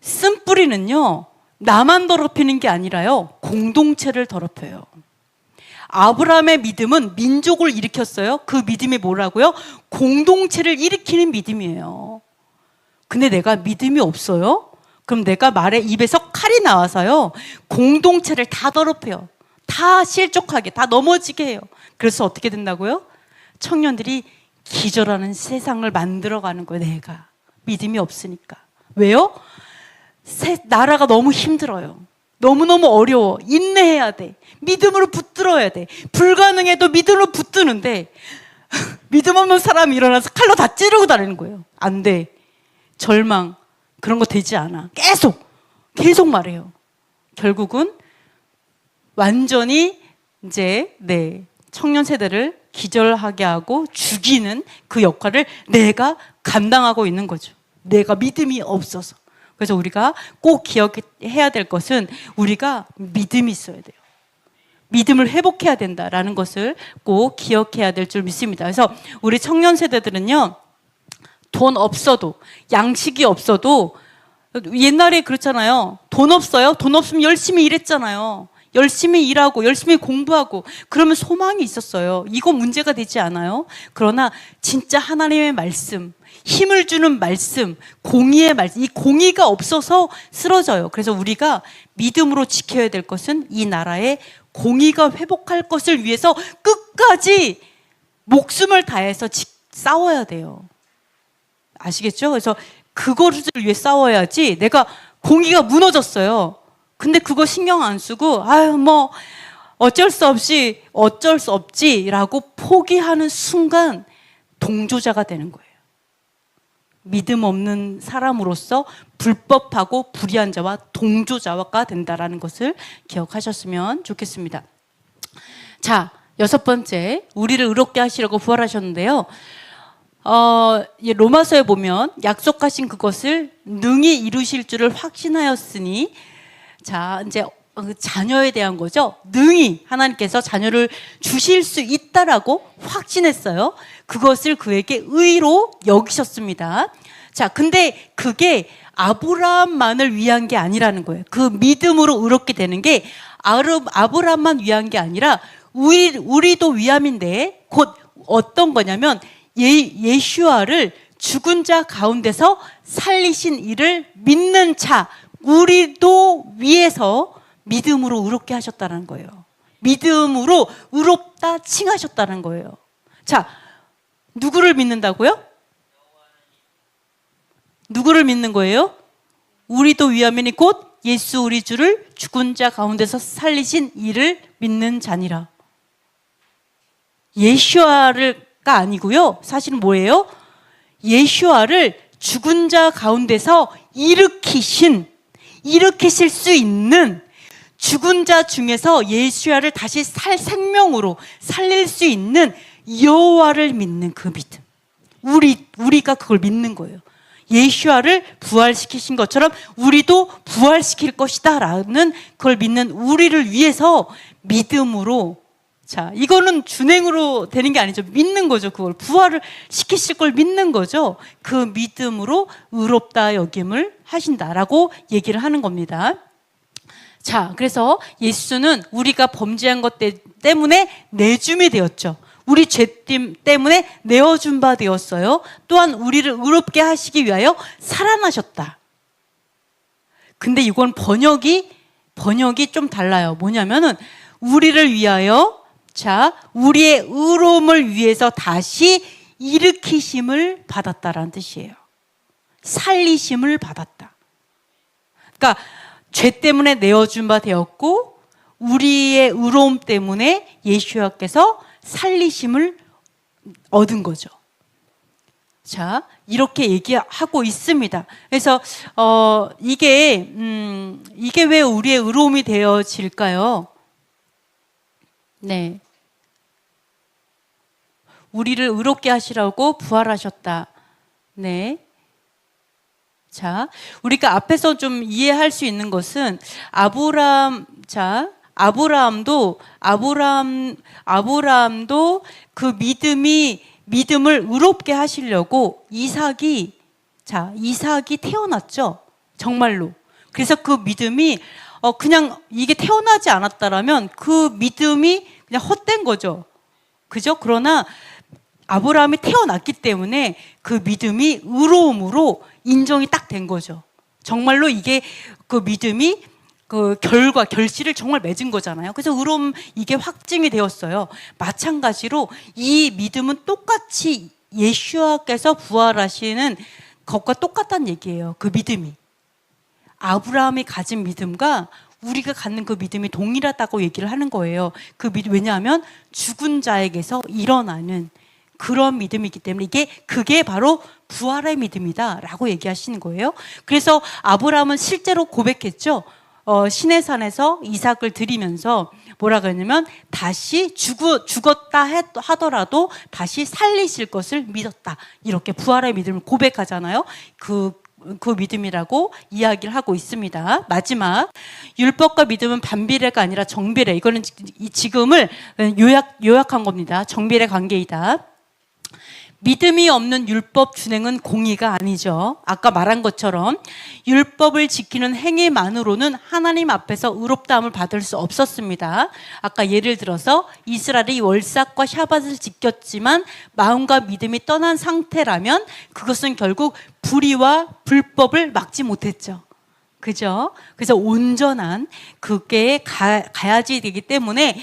쓴뿌리는요, 나만 더럽히는 게 아니라요, 공동체를 더럽혀요. 아브라함의 믿음은 민족을 일으켰어요. 그 믿음이 뭐라고요? 공동체를 일으키는 믿음이에요. 근데 내가 믿음이 없어요? 그럼 내가 말에 입에서 칼이 나와서요, 공동체를 다 더럽혀요. 다 실족하게, 다 넘어지게 해요. 그래서 어떻게 된다고요? 청년들이 기절하는 세상을 만들어가는 거예요, 내가. 믿음이 없으니까. 왜요? 나라가 너무 힘들어요. 너무너무 어려워. 인내해야 돼. 믿음으로 붙들어야 돼. 불가능해도 믿음으로 붙드는데 믿음 없는 사람이 일어나서 칼로 다 찌르고 다니는 거예요. 안 돼. 절망, 그런 거 되지 않아. 계속 말해요. 결국은 완전히 이제 청년 세대를 기절하게 하고 죽이는 그 역할을 내가 감당하고 있는 거죠. 내가 믿음이 없어서. 그래서 우리가 꼭 기억해야 될 것은 우리가 믿음이 있어야 돼요. 믿음을 회복해야 된다라는 것을 꼭 기억해야 될 줄 믿습니다. 그래서 우리 청년 세대들은요, 돈 없어도, 양식이 없어도, 옛날에 그렇잖아요. 돈 없어요? 돈 없으면 열심히 일했잖아요. 열심히 일하고 열심히 공부하고 그러면 소망이 있었어요. 이거 문제가 되지 않아요? 그러나 진짜 하나님의 말씀, 힘을 주는 말씀, 공의의 말씀, 이 공의가 없어서 쓰러져요. 그래서 우리가 믿음으로 지켜야 될 것은 이 나라의 공의가 회복할 것을 위해서 끝까지 목숨을 다해서 싸워야 돼요. 아시겠죠? 그래서 그것을 위해 싸워야지. 내가 공의가 무너졌어요. 근데 그거 신경 안 쓰고 어쩔 수 없지라고 포기하는 순간 동조자가 되는 거예요. 믿음 없는 사람으로서 불법하고 불의한 자와 동조자가 된다라는 것을 기억하셨으면 좋겠습니다. 자, 6번째, 우리를 의롭게 하시려고 부활하셨는데요. 로마서에 보면 약속하신 그것을 능히 이루실 줄을 확신하였으니, 자, 이제 자녀에 대한 거죠. 능히 하나님께서 자녀를 주실 수 있다라고 확신했어요. 그것을 그에게 의로 여기셨습니다. 자, 근데 그게 아브라함만을 위한 게 아니라는 거예요. 그 믿음으로 의롭게 되는 게 아브라함만 위한 게 아니라 우리도 위함인데, 곧 어떤 거냐면 예슈아를 죽은 자 가운데서 살리신 이를 믿는 자, 우리도 위해서 믿음으로 의롭게 하셨다는 거예요. 믿음으로 의롭다 칭하셨다는 거예요. 자, 누구를 믿는다고요? 누구를 믿는 거예요? 우리도 위함이니 곧 예수 우리 주를 죽은 자 가운데서 살리신 이를 믿는 자니라. 예슈아가 아니고요. 사실은 뭐예요? 예슈아를 죽은 자 가운데서 일으키실 수 있는, 죽은 자 중에서 예수야를 다시 생명으로 살릴 수 있는 여호와를 믿는 그 믿음. 우리가 그걸 믿는 거예요. 예수야를 부활시키신 것처럼 우리도 부활시킬 것이다 라는 그걸 믿는 우리를 위해서 믿음으로, 자, 이거는 준행으로 되는 게 아니죠. 믿는 거죠. 그걸 부활을 시키실 걸 믿는 거죠. 그 믿음으로 의롭다 여김을 하신다라고 얘기를 하는 겁니다. 자, 그래서 예수는 우리가 범죄한 것 때문에 내줌이 되었죠. 우리 죄 때문에 내어준 바 되었어요. 또한 우리를 의롭게 하시기 위하여 살아나셨다. 근데 이건 번역이 좀 달라요. 뭐냐면은 우리를 위하여, 자, 우리의 의로움을 위해서 다시 일으키심을 받았다라는 뜻이에요. 살리심을 받았다. 그러니까 죄 때문에 내어준 바 되었고 우리의 의로움 때문에 예수께서 살리심을 얻은 거죠. 자, 이렇게 얘기하고 있습니다. 그래서 이게 왜 우리의 의로움이 되어질까요? 네, 우리를 의롭게 하시라고 부활하셨다. 네. 자, 우리가 앞에서 좀 이해할 수 있는 것은 아브라함도 그 믿음을 의롭게 하시려고 이삭이 태어났죠. 정말로. 그래서 그 믿음이 그냥 이게 태어나지 않았다라면 그 믿음이 그냥 헛된 거죠. 그죠? 그러나 아브라함이 태어났기 때문에 그 믿음이 의로움으로 인정이 딱 된 거죠. 정말로 이게 그 믿음이 그 결실을 정말 맺은 거잖아요. 그래서 의로움 이게 확증이 되었어요. 마찬가지로 이 믿음은 똑같이 예수와께서 부활하시는 것과 똑같다는 얘기예요. 그 믿음이. 아브라함이 가진 믿음과 우리가 갖는 그 믿음이 동일하다고 얘기를 하는 거예요. 그 믿음, 왜냐하면 죽은 자에게서 일어나는 그런 믿음이기 때문에 그게 바로 부활의 믿음이다라고 얘기하시는 거예요. 그래서 아브라함은 실제로 고백했죠. 시내산에서 이삭을 드리면서 뭐라 그랬냐면 다시 죽었다 하더라도 다시 살리실 것을 믿었다. 이렇게 부활의 믿음을 고백하잖아요. 그 믿음이라고 이야기를 하고 있습니다. 마지막, 율법과 믿음은 반비례가 아니라 정비례. 이거는 지금을 요약한 겁니다. 정비례 관계이다. 믿음이 없는 율법 준행은 공의가 아니죠. 아까 말한 것처럼 율법을 지키는 행위만으로는 하나님 앞에서 의롭다함을 받을 수 없었습니다. 아까 예를 들어서 이스라엘이 월삭과 샤밧을 지켰지만 마음과 믿음이 떠난 상태라면 그것은 결국 불의와 불법을 막지 못했죠. 그죠? 그래서 온전한 그게 가야지 되기 때문에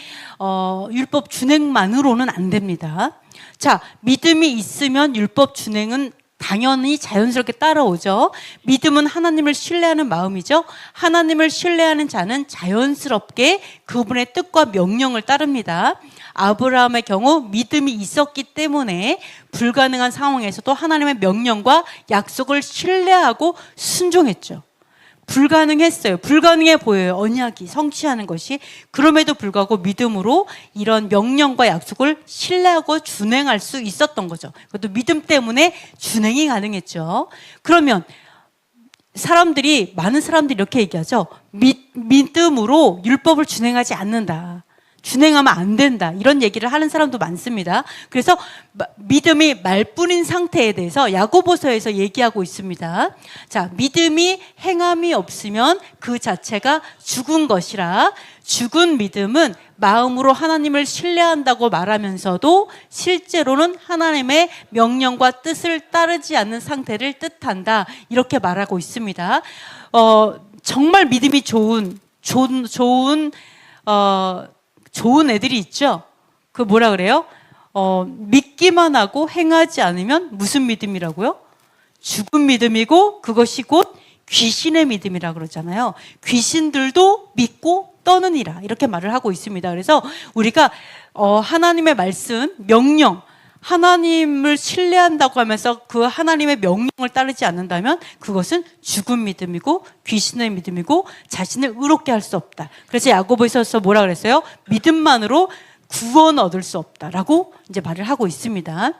율법 준행만으로는 안 됩니다. 자, 믿음이 있으면 율법 준행은 당연히 자연스럽게 따라오죠. 믿음은 하나님을 신뢰하는 마음이죠. 하나님을 신뢰하는 자는 자연스럽게 그분의 뜻과 명령을 따릅니다. 아브라함의 경우 믿음이 있었기 때문에 불가능한 상황에서도 하나님의 명령과 약속을 신뢰하고 순종했죠. 불가능했어요. 불가능해 보여요. 언약이 성취하는 것이. 그럼에도 불구하고 믿음으로 이런 명령과 약속을 신뢰하고 준행할 수 있었던 거죠. 그것도 믿음 때문에 준행이 가능했죠. 그러면 많은 사람들이 이렇게 얘기하죠. 믿음으로 율법을 준행하지 않는다. 준행하면 안 된다. 이런 얘기를 하는 사람도 많습니다. 그래서 믿음이 말뿐인 상태에 대해서 야고보서에서 얘기하고 있습니다. 자, 믿음이 행함이 없으면 그 자체가 죽은 것이라 죽은 믿음은 마음으로 하나님을 신뢰한다고 말하면서도 실제로는 하나님의 명령과 뜻을 따르지 않는 상태를 뜻한다. 이렇게 말하고 있습니다. 정말 믿음이 좋은 애들이 있죠. 그 뭐라 그래요? 믿기만 하고 행하지 않으면 무슨 믿음이라고요? 죽은 믿음이고 그것이 곧 귀신의 믿음이라 그러잖아요. 귀신들도 믿고 떠느니라 이렇게 말을 하고 있습니다. 그래서 우리가 하나님의 말씀, 명령, 하나님을 신뢰한다고 하면서 그 하나님의 명령을 따르지 않는다면 그것은 죽은 믿음이고 귀신의 믿음이고 자신을 의롭게 할 수 없다. 그래서 야고보서에서 뭐라 그랬어요? 믿음만으로 구원 얻을 수 없다라고 이제 말을 하고 있습니다.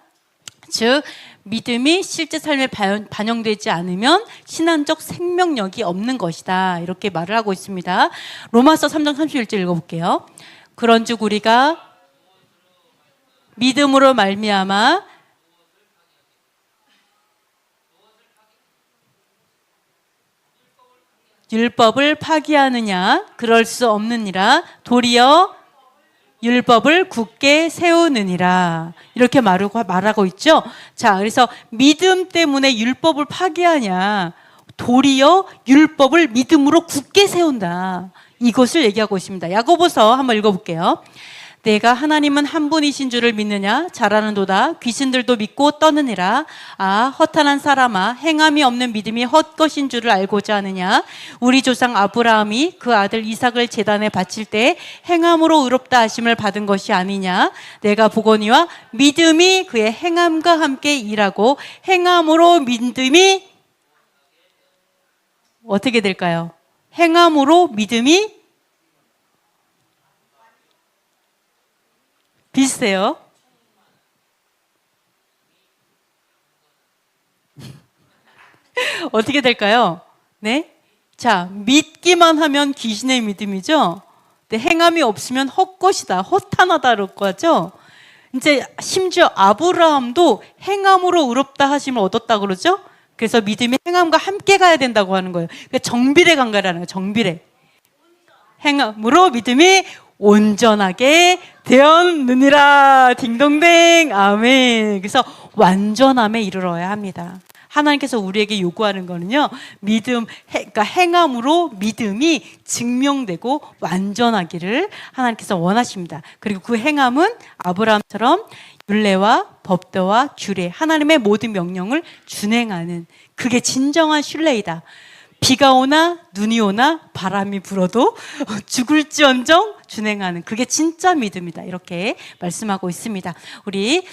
즉 믿음이 실제 삶에 반영되지 않으면 신앙적 생명력이 없는 것이다. 이렇게 말을 하고 있습니다. 로마서 3장 31절 읽어볼게요. 그런즉 우리가 믿음으로 말미암아 율법을 파기하느냐? 그럴 수 없느니라. 도리어 율법을 굳게 세우느니라. 이렇게 말하고 있죠. 자, 그래서 믿음 때문에 율법을 파기하냐? 도리어 율법을 믿음으로 굳게 세운다. 이것을 얘기하고 있습니다. 야고보서 한번 읽어볼게요. 내가 하나님은 한 분이신 줄을 믿느냐? 잘하는도다. 귀신들도 믿고 떠느니라. 아, 허탄한 사람아, 행함이 없는 믿음이 헛것인 줄을 알고자 하느냐? 우리 조상 아브라함이 그 아들 이삭을 제단에 바칠 때 행함으로 의롭다 하심을 받은 것이 아니냐? 내가 보거니와 믿음이 그의 행함과 함께 일하고 행함으로 믿음이 어떻게 될까요? 행함으로 믿음이 비슷해요. 어떻게 될까요? 네? 자, 믿기만 하면 귀신의 믿음이죠. 근데 행함이 없으면 헛것이다, 허탄하다라고 하죠. 이제 심지어 아브라함도 행함으로 의롭다 하심을 얻었다 그러죠. 그래서 믿음이 행함과 함께 가야 된다고 하는 거예요. 그러니까 정비례 관계라는 거예요. 정비례. 행함으로 믿음이 온전하게 되었느니라. 딩동댕. 아멘. 그래서 완전함에 이르러야 합니다. 하나님께서 우리에게 요구하는 거는요, 믿음, 그러니까 행함으로 믿음이 증명되고 완전하기를 하나님께서 원하십니다. 그리고 그 행함은 아브라함처럼 율례와 법도와 규례, 하나님의 모든 명령을 준행하는, 그게 진정한 신뢰이다. 비가 오나 눈이 오나 바람이 불어도 죽을지언정 준행하는, 그게 진짜 믿음이다. 이렇게 말씀하고 있습니다. 우리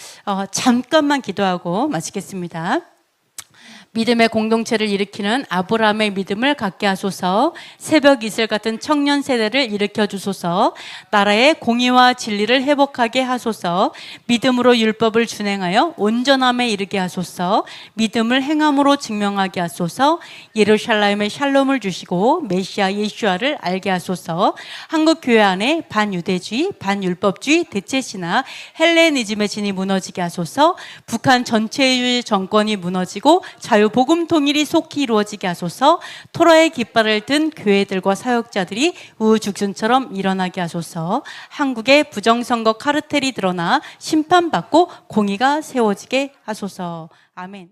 잠깐만 기도하고 마치겠습니다. 믿음의 공동체를 일으키는 아브라함의 믿음을 갖게 하소서. 새벽 이슬 같은 청년 세대를 일으켜 주소서. 나라의 공의와 진리를 회복하게 하소서. 믿음으로 율법을 준행하여 온전함에 이르게 하소서. 믿음을 행함으로 증명하게 하소서. 예루살렘에 샬롬을 주시고 메시아 예수아를 알게 하소서. 한국 교회 안에 반유대주의, 반율법주의, 대체신화, 헬레니즘의 진이 무너지게 하소서. 북한 전체주의 정권이 무너지고 복음 통일이 속히 이루어지게 하소서. 토라의 깃발을 든 교회들과 사역자들이 우후죽순처럼 일어나게 하소서. 한국의 부정선거 카르텔이 드러나 심판받고 공의가 세워지게 하소서. 아멘.